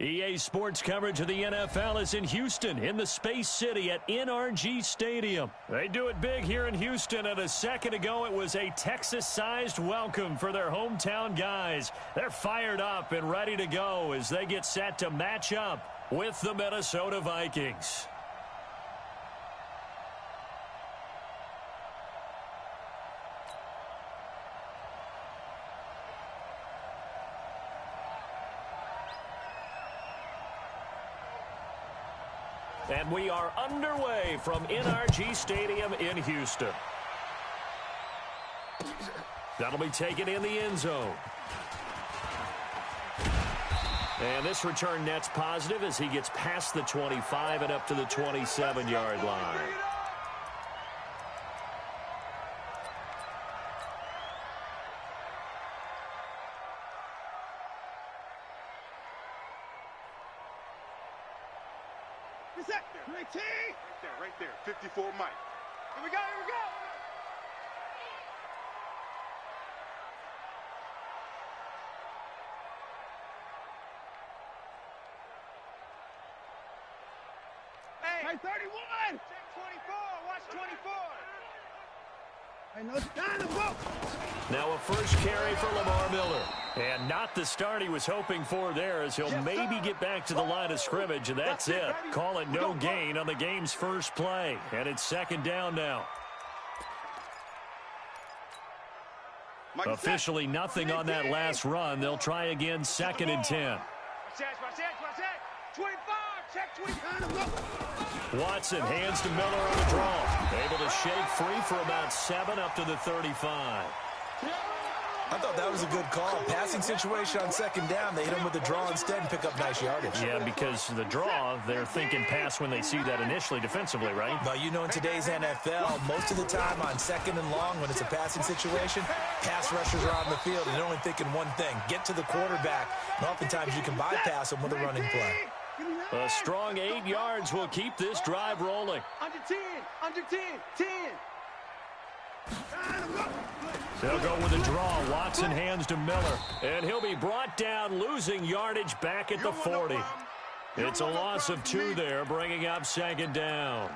EA Sports coverage of the NFL is in Houston, in the Space City at NRG Stadium. They do it big here in Houston, and a second ago it was a Texas-sized welcome for their hometown guys. They're fired up and ready to go as they get set to match up with the Minnesota Vikings. And we are underway from NRG Stadium in Houston. That'll be taken in the end zone. And this return net's positive as he gets past the 25 and up to the 27-yard line. Right there, 54 Mike. Here we go, here we go. Hey, 31. Check 24, watch 24. I know it's time to go. Now a first carry for Lamar Miller. And not the start he was hoping for there, as he'll maybe get back to the line of scrimmage, and that's it. Call it no gain on the game's first play. And it's second down now. Officially nothing on that last run. They'll try again, second and 10. 25, check 25. Watson hands to Miller on the draw. Able to shake free for about 7 up to the 35. I thought that was a good call. Passing situation on second down. They hit him with the draw instead and pick up nice yardage. Yeah, because the draw, they're thinking pass when they see that initially defensively, right? Well, you know, in today's NFL, most of the time on second and long, when it's a passing situation, pass rushers are on the field and they're only thinking one thing, get to the quarterback. And oftentimes you can bypass them with a running play. A strong 8 yards will keep this drive rolling. Under 10, under 10, 10. They'll go with a draw. Watson hands to Miller. And he'll be brought down, losing yardage back at the 40. It's a loss of 2 there, bringing up second down.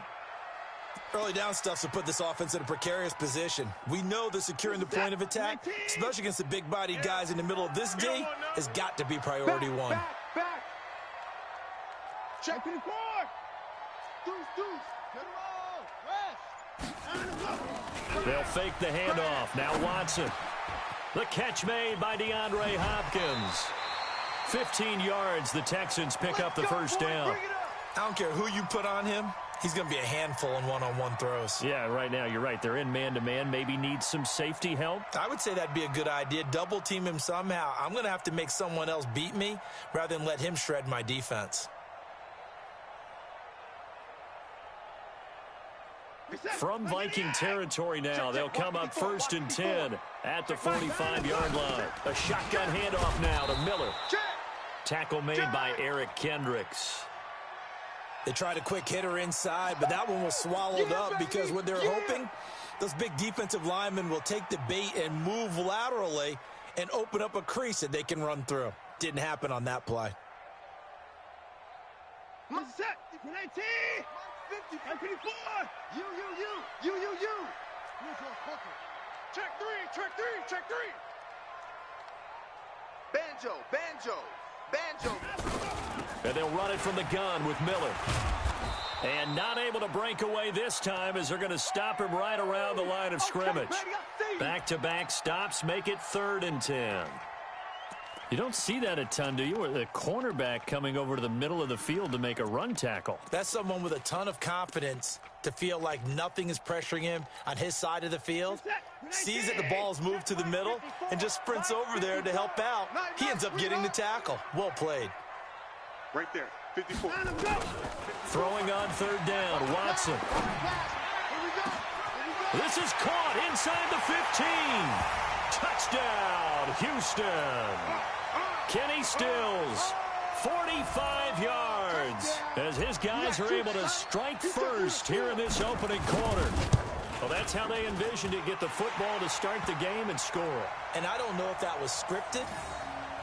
Early down stuff to put this offense in a precarious position. We know that securing the point of attack, especially against the big-bodied guys in the middle of this D, has got to be priority one. Back. Check 54. Deuce. They'll fake the handoff. Now Watson. The catch made by DeAndre Hopkins. 15 yards. The Texans pick up the first down. I don't care who you put on him. He's going to be a handful in one-on-one throws. Yeah, right now you're right. They're in man-to-man. Maybe needs some safety help. I would say that'd be a good idea. Double team him somehow. I'm going to have to make someone else beat me rather than let him shred my defense. From Viking territory now, they'll come up first and 10 at the 45-yard line. A shotgun handoff now to Miller. Tackle made by Eric Kendricks. They tried a quick hitter inside, but that one was swallowed up because what they're hoping, those big defensive linemen will take the bait and move laterally and open up a crease that they can run through. Didn't happen on that play. Check three. Banjo. And they'll run it from the gun with Miller. And not able to break away this time as they're going to stop him right around the line of scrimmage. Back-to-back stops make it 3rd and 10. You don't see that a ton, do you? Or the cornerback coming over to the middle of the field to make a run tackle. That's someone with a ton of confidence to feel like nothing is pressuring him on his side of the field. Sees that the ball's moved to the middle and just sprints over there to help out. He ends up getting the tackle. Well played. Right there, 54. Throwing on 3rd down, Watson. This is caught inside the 15. Touchdown, Houston. Kenny Stills, 45 yards, as his guys are able to strike first here in this opening quarter. Well, that's how they envisioned it, get the football to start the game and score. And I don't know if that was scripted,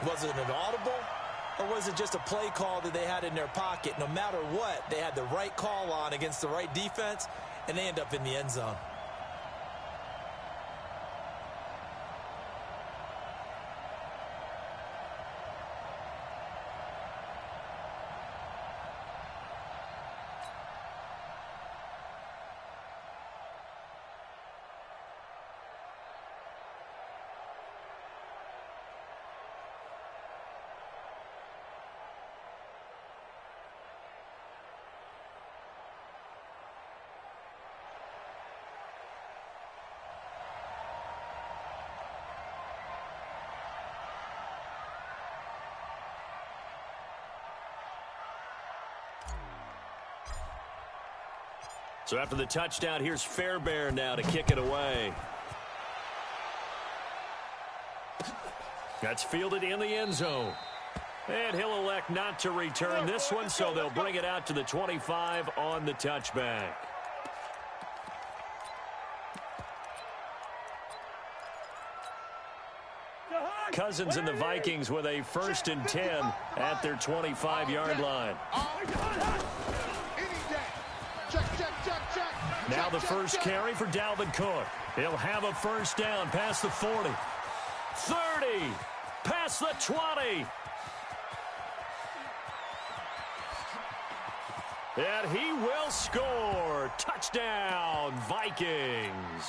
was it an audible, or was wasn't just a play call that they had in their pocket. No matter what, they had the right call on against the right defense, and they end up in the end zone. So after the touchdown, here's Fairbairn now to kick it away. That's fielded in the end zone. And he'll elect not to return this one, so they'll bring it out to the 25 on the touchback. Cousins and the Vikings with a 1st and 10 at their 25-yard line. Now the first carry for Dalvin Cook. He'll have a first down past the 40. 30. Past the 20. And he will score. Touchdown, Vikings.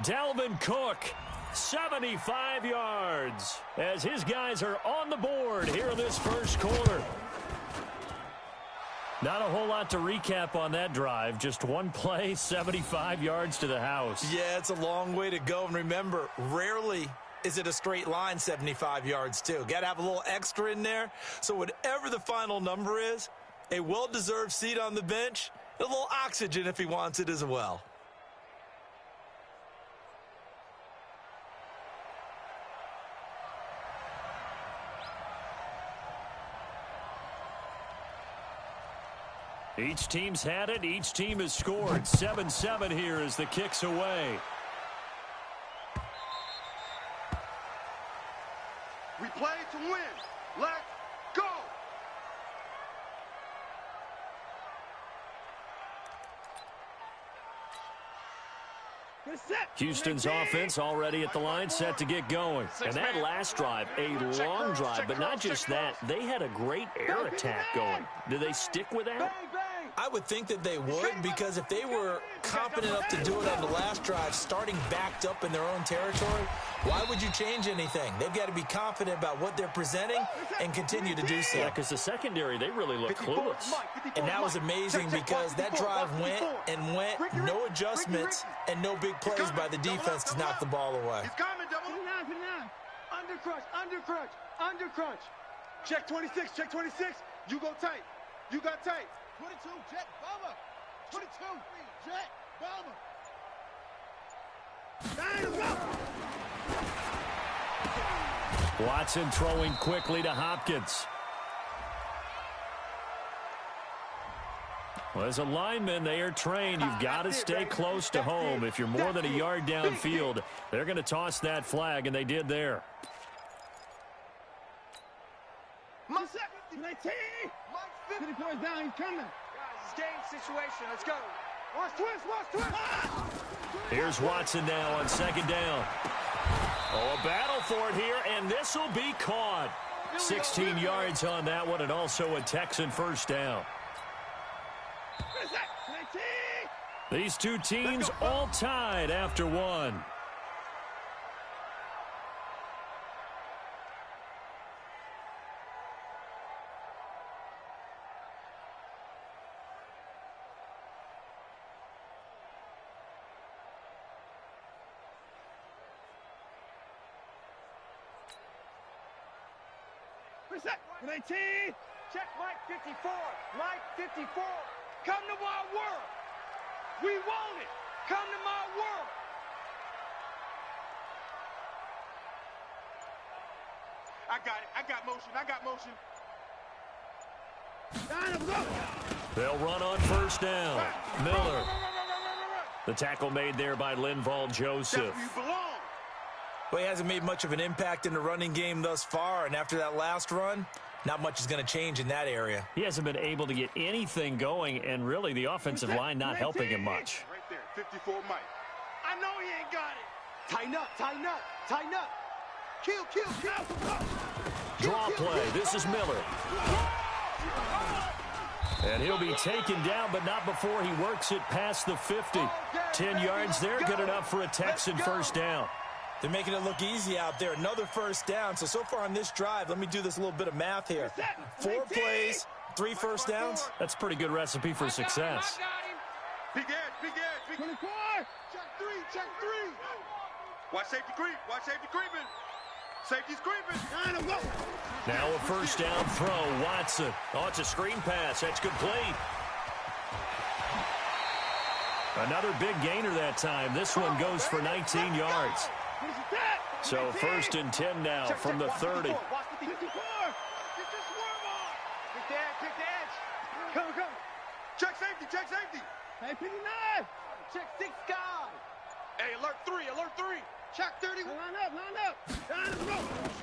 Dalvin Cook, 75 yards, as his guys are on the board here in this first quarter. Not a whole lot to recap on that drive. Just one play, 75 yards to the house. Yeah, it's a long way to go. And remember, rarely is it a straight line 75 yards, too. Got to have a little extra in there. So whatever the final number is, a well-deserved seat on the bench, a little oxygen if he wants it as well. Each team's had it. Each team has scored. 7-7 here as the kick's away. We play to win. Let's go. Houston's offense already at the line, set to get going. And that last drive, a long drive, but not just that. They had a great air attack going. Do they stick with that? I would think that they would, because if they were confident enough to do it on the last drive, starting backed up in their own territory, why would you change anything? They've got to be confident about what they're presenting and continue to do so. Yeah, because the secondary, they really look clueless. And that was amazing because that drive went and went, no adjustments and no big plays by the defense to knock the ball away. He's coming, double. Under crunch, under crunch, under crunch. Check 26, check 26. You go tight. You got tight. 22, jet, bomber. 22, jet, bomber. Watson throwing quickly to Hopkins. Well, as a lineman, they are trained. You've got to stay close to home. If you're more than a yard downfield, they're going to toss that flag, and they did there. Down, he's coming. Guys, it's game situation. Let's go. Watch twist, watch twist. Here's Watson now on 2nd down. Oh, a battle for it here, and this will be caught. 16 yards on that one, and also a Texan first down. These two teams all tied after one. Check Mike 54. Mike 54. Come to my world. We want it. Come to my world. I got it. I got motion. I got motion. They'll run on first down. Miller. The tackle made there by Linval Joseph. Well, he hasn't made much of an impact in the running game thus far, and after that last run, not much is going to change in that area. He hasn't been able to get anything going, and really the offensive line not helping him much. Right there, 54 Mike. I know he ain't got it. Tighten up, tighten up, tighten up. Kill, kill, kill. Draw play. This is Miller. And he'll be taken down, but not before he works it past the 50. 10 yards there, good enough for a Texan first down. They're making it look easy out there. Another first down. So far on this drive, let me do this little bit of math here. 4 plays, 3 first downs. That's a pretty good recipe for success. Big edge, big edge, big 24. Check 3, check 3. Watch safety creep, watch safety creeping. Safety's creeping. Now a first down throw, Watson. Oh, it's a screen pass. That's complete. Another big gainer that time. This one goes for 19 yards. So first and 10 now from the 30. Watch the 54. Get this worm on. Kick the edge, kick the edge. Come, come. Check safety, check safety. Hey, 59. Check 6 guy. Hey, alert 3, alert 3. Check 30. Line up, line up.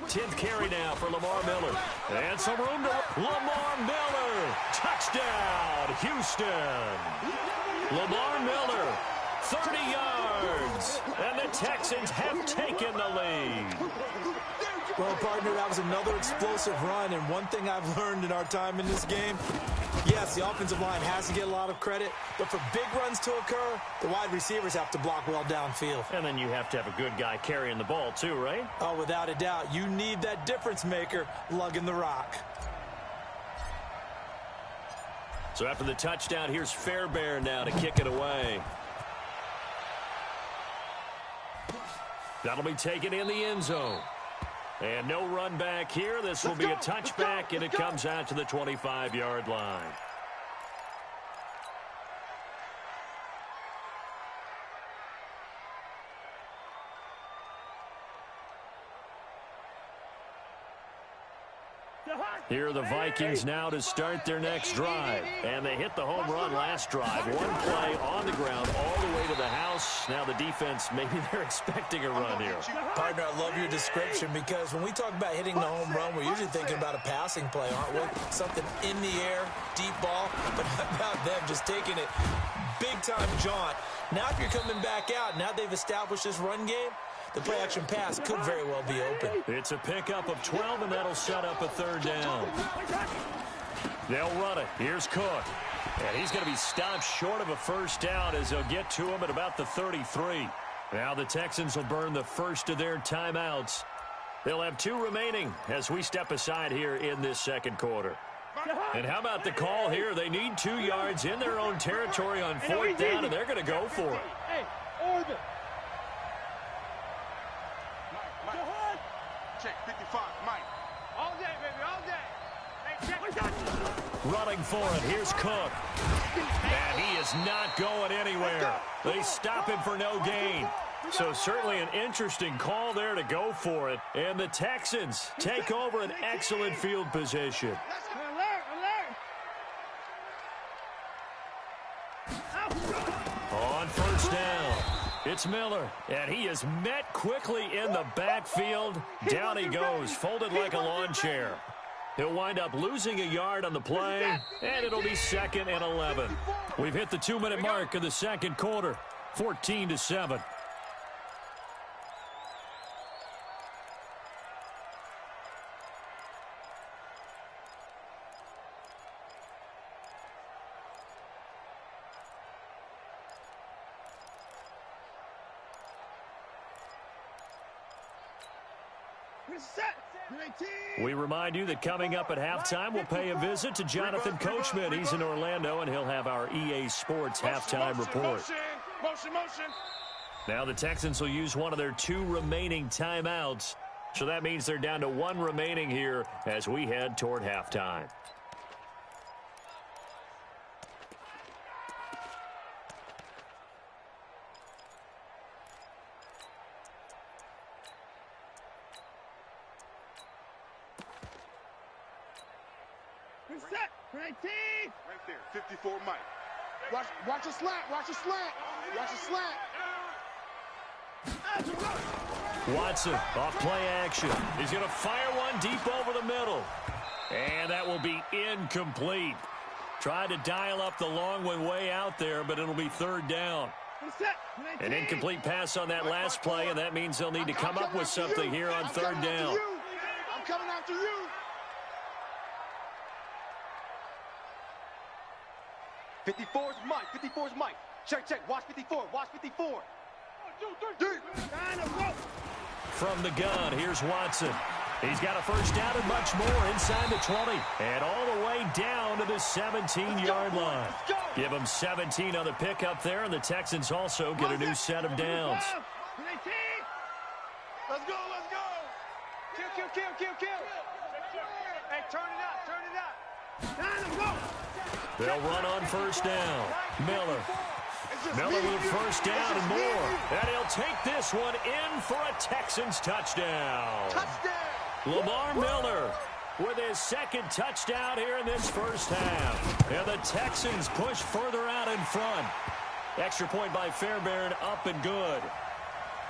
10th carry now for Lamar Miller. And some room to Lamar Miller. Touchdown, Houston. Lamar Miller, 30 yards. And the Texans have taken the lead. Well, partner, that was another explosive run, and one thing I've learned in our time in this game, yes, the offensive line has to get a lot of credit, but for big runs to occur, the wide receivers have to block well downfield. And then you have to have a good guy carrying the ball too, right? Oh, without a doubt. You need that difference maker lugging the rock. So after the touchdown, here's Fairbairn now to kick it away. That'll be taken in the end zone. And no run back here. This will be a touchback, and it comes out to the 25-yard line. Here are the Vikings now to start their next drive. And they hit the home run last drive. One play on the ground all the way to the house. Now the defense, maybe they're expecting a run here. Partner, I love your description because when we talk about hitting the home run, we're usually thinking about a passing play, aren't we? Something in the air, deep ball. But how about them just taking it big-time jaunt? Now if you're coming back out, now they've established this run game, the play-action pass could very well be open. It's a pickup of 12, and that'll set up a third down. They'll run it. Here's Cook. And he's going to be stopped short of a first down as they'll get to him at about the 33. Now the Texans will burn the first of their timeouts. They'll have 2 remaining as we step aside here in this second quarter. And how about the call here? They need 2 yards in their own territory on 4th down, and they're going to go for it. Hey, orbit. Check 55, Mike. All day, baby, all day. Hey, check. Running for it. Here's Cook. And he is not going anywhere. They stop him for no gain. So certainly an interesting call there to go for it. And the Texans take over an excellent field position. On first down, it's Miller, and he is met quickly in the backfield. Down he goes, folded like a lawn chair. He'll wind up losing a yard on the play, and it'll be 2nd and 11. We've hit the 2-minute mark of the second quarter, 14-7. We remind you that coming up at halftime, we'll pay a visit to Jonathan Coachman. He's in Orlando, and he'll have our EA Sports halftime report. Motion. Now the Texans will use one of their 2 remaining timeouts. So that means they're down to 1 remaining here as we head toward halftime. Set. 19. Right there. 54 Mike. Watch a slant. Watch a slant. Watch a slant. Watson off play action. He's going to fire one deep over the middle. And that will be incomplete. Tried to dial up the long one way out there, but it'll be third down. An incomplete pass on that last play, and that means they'll need to come up with something here on third down. I'm coming after you. '54's Mike. 54's Mike. Check, check. Watch 54. Watch 54. From the gun, here's Watson. He's got a first down and much more inside the 20. And all the way down to the 17-yard line. Give them 17 on the pickup there, and the Texans also get a new set of downs. Let's go, let's go. Kill. Hey, turn it up. They'll run on first down. Miller with first down and more. And he'll take this one in for a Texans touchdown. Lamar Miller with his second touchdown here in this first half. And the Texans push further out in front. Extra point by Fairbairn, up and good.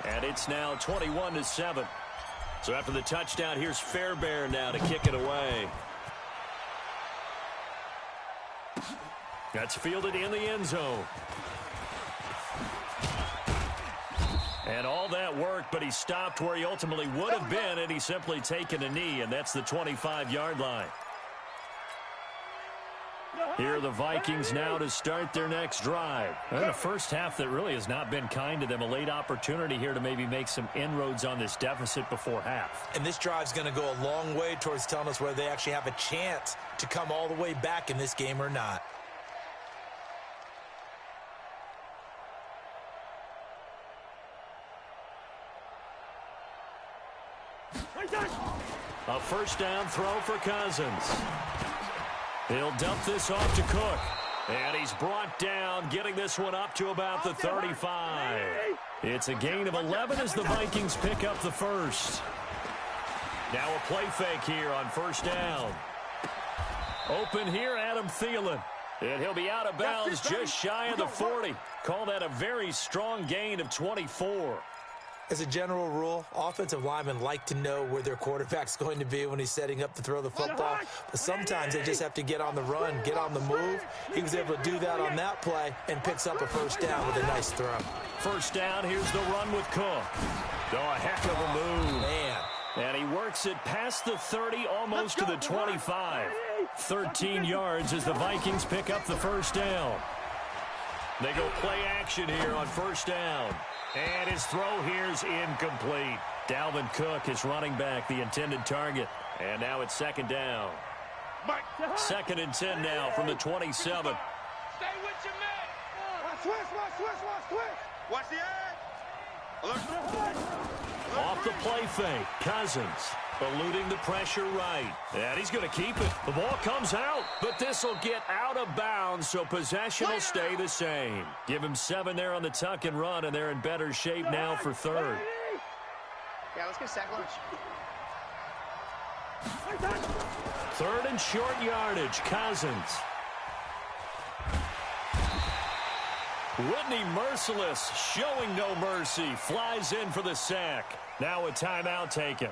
And it's now 21-7. So after the touchdown, here's Fairbairn now to kick it away. That's fielded in the end zone. And all that work, but he stopped where he ultimately would have been, and he's simply taken a knee, and that's the 25-yard line. Here are the Vikings now to start their next drive. And a first half that really has not been kind to them. A late opportunity here to maybe make some inroads on this deficit before half. And this drive's going to go a long way towards telling us whether they actually have a chance to come all the way back in this game or not. A first down throw for Cousins. He'll dump this off to Cook. And he's brought down, getting this one up to about the 35. It's a gain of 11 as the Vikings pick up the first. Now a play fake here on first down. Open here, Adam Thielen. And he'll be out of bounds just shy of the 40. Call that a very strong gain of 24. As a general rule, offensive linemen like to know where their quarterback's going to be when he's setting up to throw the football. But sometimes they just have to get on the run, get on the move. He was able to do that on that play and picks up a first down with a nice throw. First down, here's the run with Cook. Oh, a heck of a move. Man. And he works it past the 30, almost to the 25. 13 yards as the Vikings pick up the first down. They go play action here on first down. And his throw here's incomplete. Dalvin Cook is running back, the intended target. And now it's second down. Second and 10 now from the 27. Stay with your man. Watch the edge. Off the play fake, Cousins eluding the pressure right. And he's going to keep it. The ball comes out, but this will get out of bounds, so possession will stay the same. Give him 7 there on the tuck and run, and they're in better shape now for third. Yeah, let's get a sack lunch. Third and short yardage, Cousins. Whitney merciless, showing no mercy, flies in for the sack. Now a timeout taken.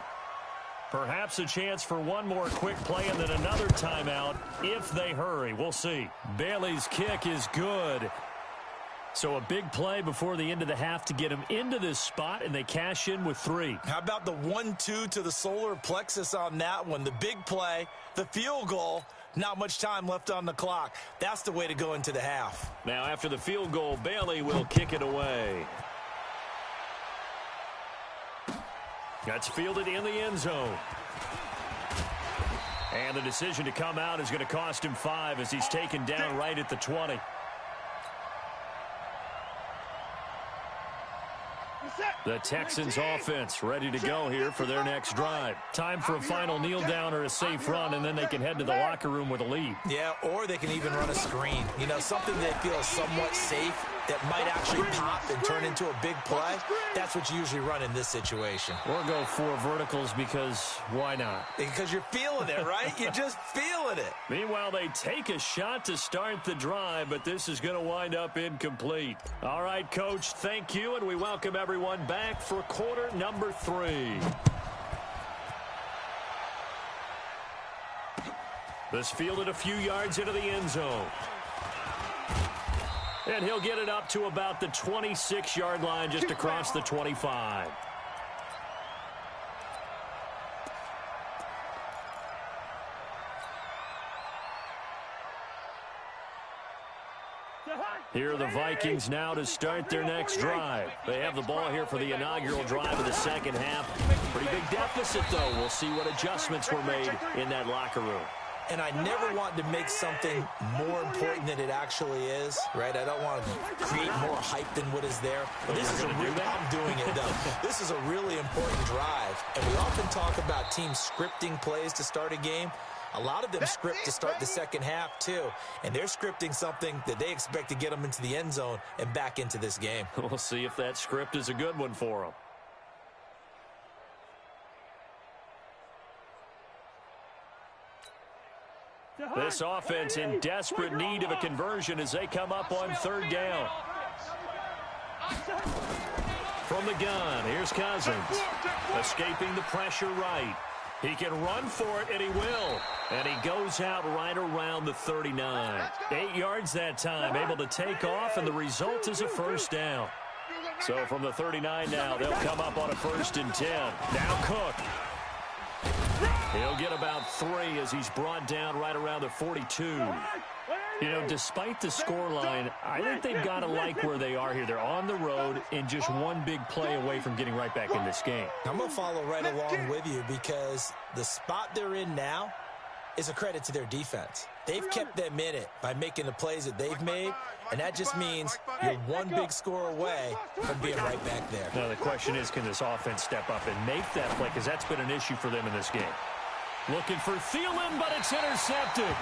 Perhaps a chance for one more quick play and then another timeout if they hurry. We'll see. Bailey's kick is good. So a big play before the end of the half to get him into this spot, and they cash in with 3. How about the 1-2 to the solar plexus on that one? The big play, the field goal, not much time left on the clock. That's the way to go into the half. Now after the field goal, Bailey will kick it away. That's fielded in the end zone. And the decision to come out is going to cost him 5 as he's taken down right at the 20. The Texans offense ready to go here for their next drive. Time for a final kneel down or a safe run, and then they can head to the locker room with a lead. Yeah, or they can even run a screen. You know, something they feel somewhat safe that might actually pop and turn into a big play. That's what you usually run in this situation. Or go 4 verticals because why not? Because you're feeling it, right? You're just feeling it. Meanwhile, they take a shot to start the drive, but this is going to wind up incomplete. All right, Coach, thank you, and we welcome everyone back for quarter number 3. This fielded a few yards into the end zone. And he'll get it up to about the 26-yard line, just across the 25. Here are the Vikings now to start their next drive. They have the ball here for the inaugural drive of the second half. Pretty big deficit, though. We'll see what adjustments were made in that locker room. And I never want to make something more important than it actually is, right? I don't want to create more hype than what is there. But this is I'm doing it, though. This is a really important drive. And we often talk about teams scripting plays to start a game. A lot of them script to start the second half, too. And they're scripting something that they expect to get them into the end zone and back into this game. We'll see if that script is a good one for them. This offense in desperate need of a conversion as they come up on third down. From the gun, here's Cousins. Escaping the pressure right. He can run for it, and he will. And he goes out right around the 39. 8 yards that time, able to take off, and the result is a first down. So from the 39 now, they'll come up on a 1st and 10. Now Cook. He'll get about 3 as he's brought down right around the 42. You know, despite the scoreline, I think they've got to like where they are here. They're on the road and just one big play away from getting right back in this game. I'm going to follow right along with you because the spot they're in now is a credit to their defense. They've kept them in it by making the plays that they've made, and that just means you're one big score away from being right back there. Now, the question is, can this offense step up and make that play? Because that's been an issue for them in this game. Looking for Thielen, but it's intercepted.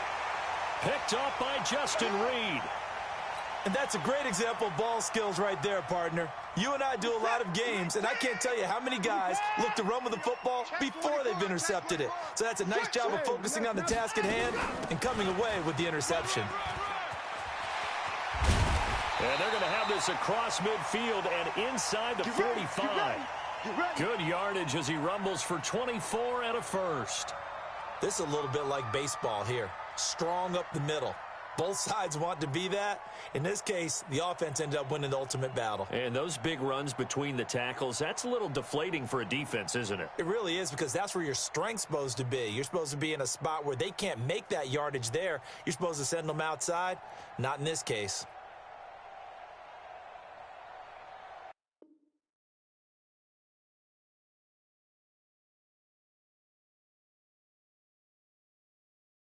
Picked up by Justin Reed. And that's a great example of ball skills right there, partner. You and I do a lot of games, and I can't tell you how many guys look to run with the football before they've intercepted it. So that's a nice job of focusing on the task at hand and coming away with the interception. And they're going to have this across midfield and inside the 45. Good yardage as he rumbles for 24 and a first. This is a little bit like baseball here. Strong up the middle. Both sides want to be that. In this case, the offense ended up winning the ultimate battle. And those big runs between the tackles, that's a little deflating for a defense, isn't it? It really is, because that's where your strength's supposed to be. You're supposed to be in a spot where they can't make that yardage there. You're supposed to send them outside. Not in this case.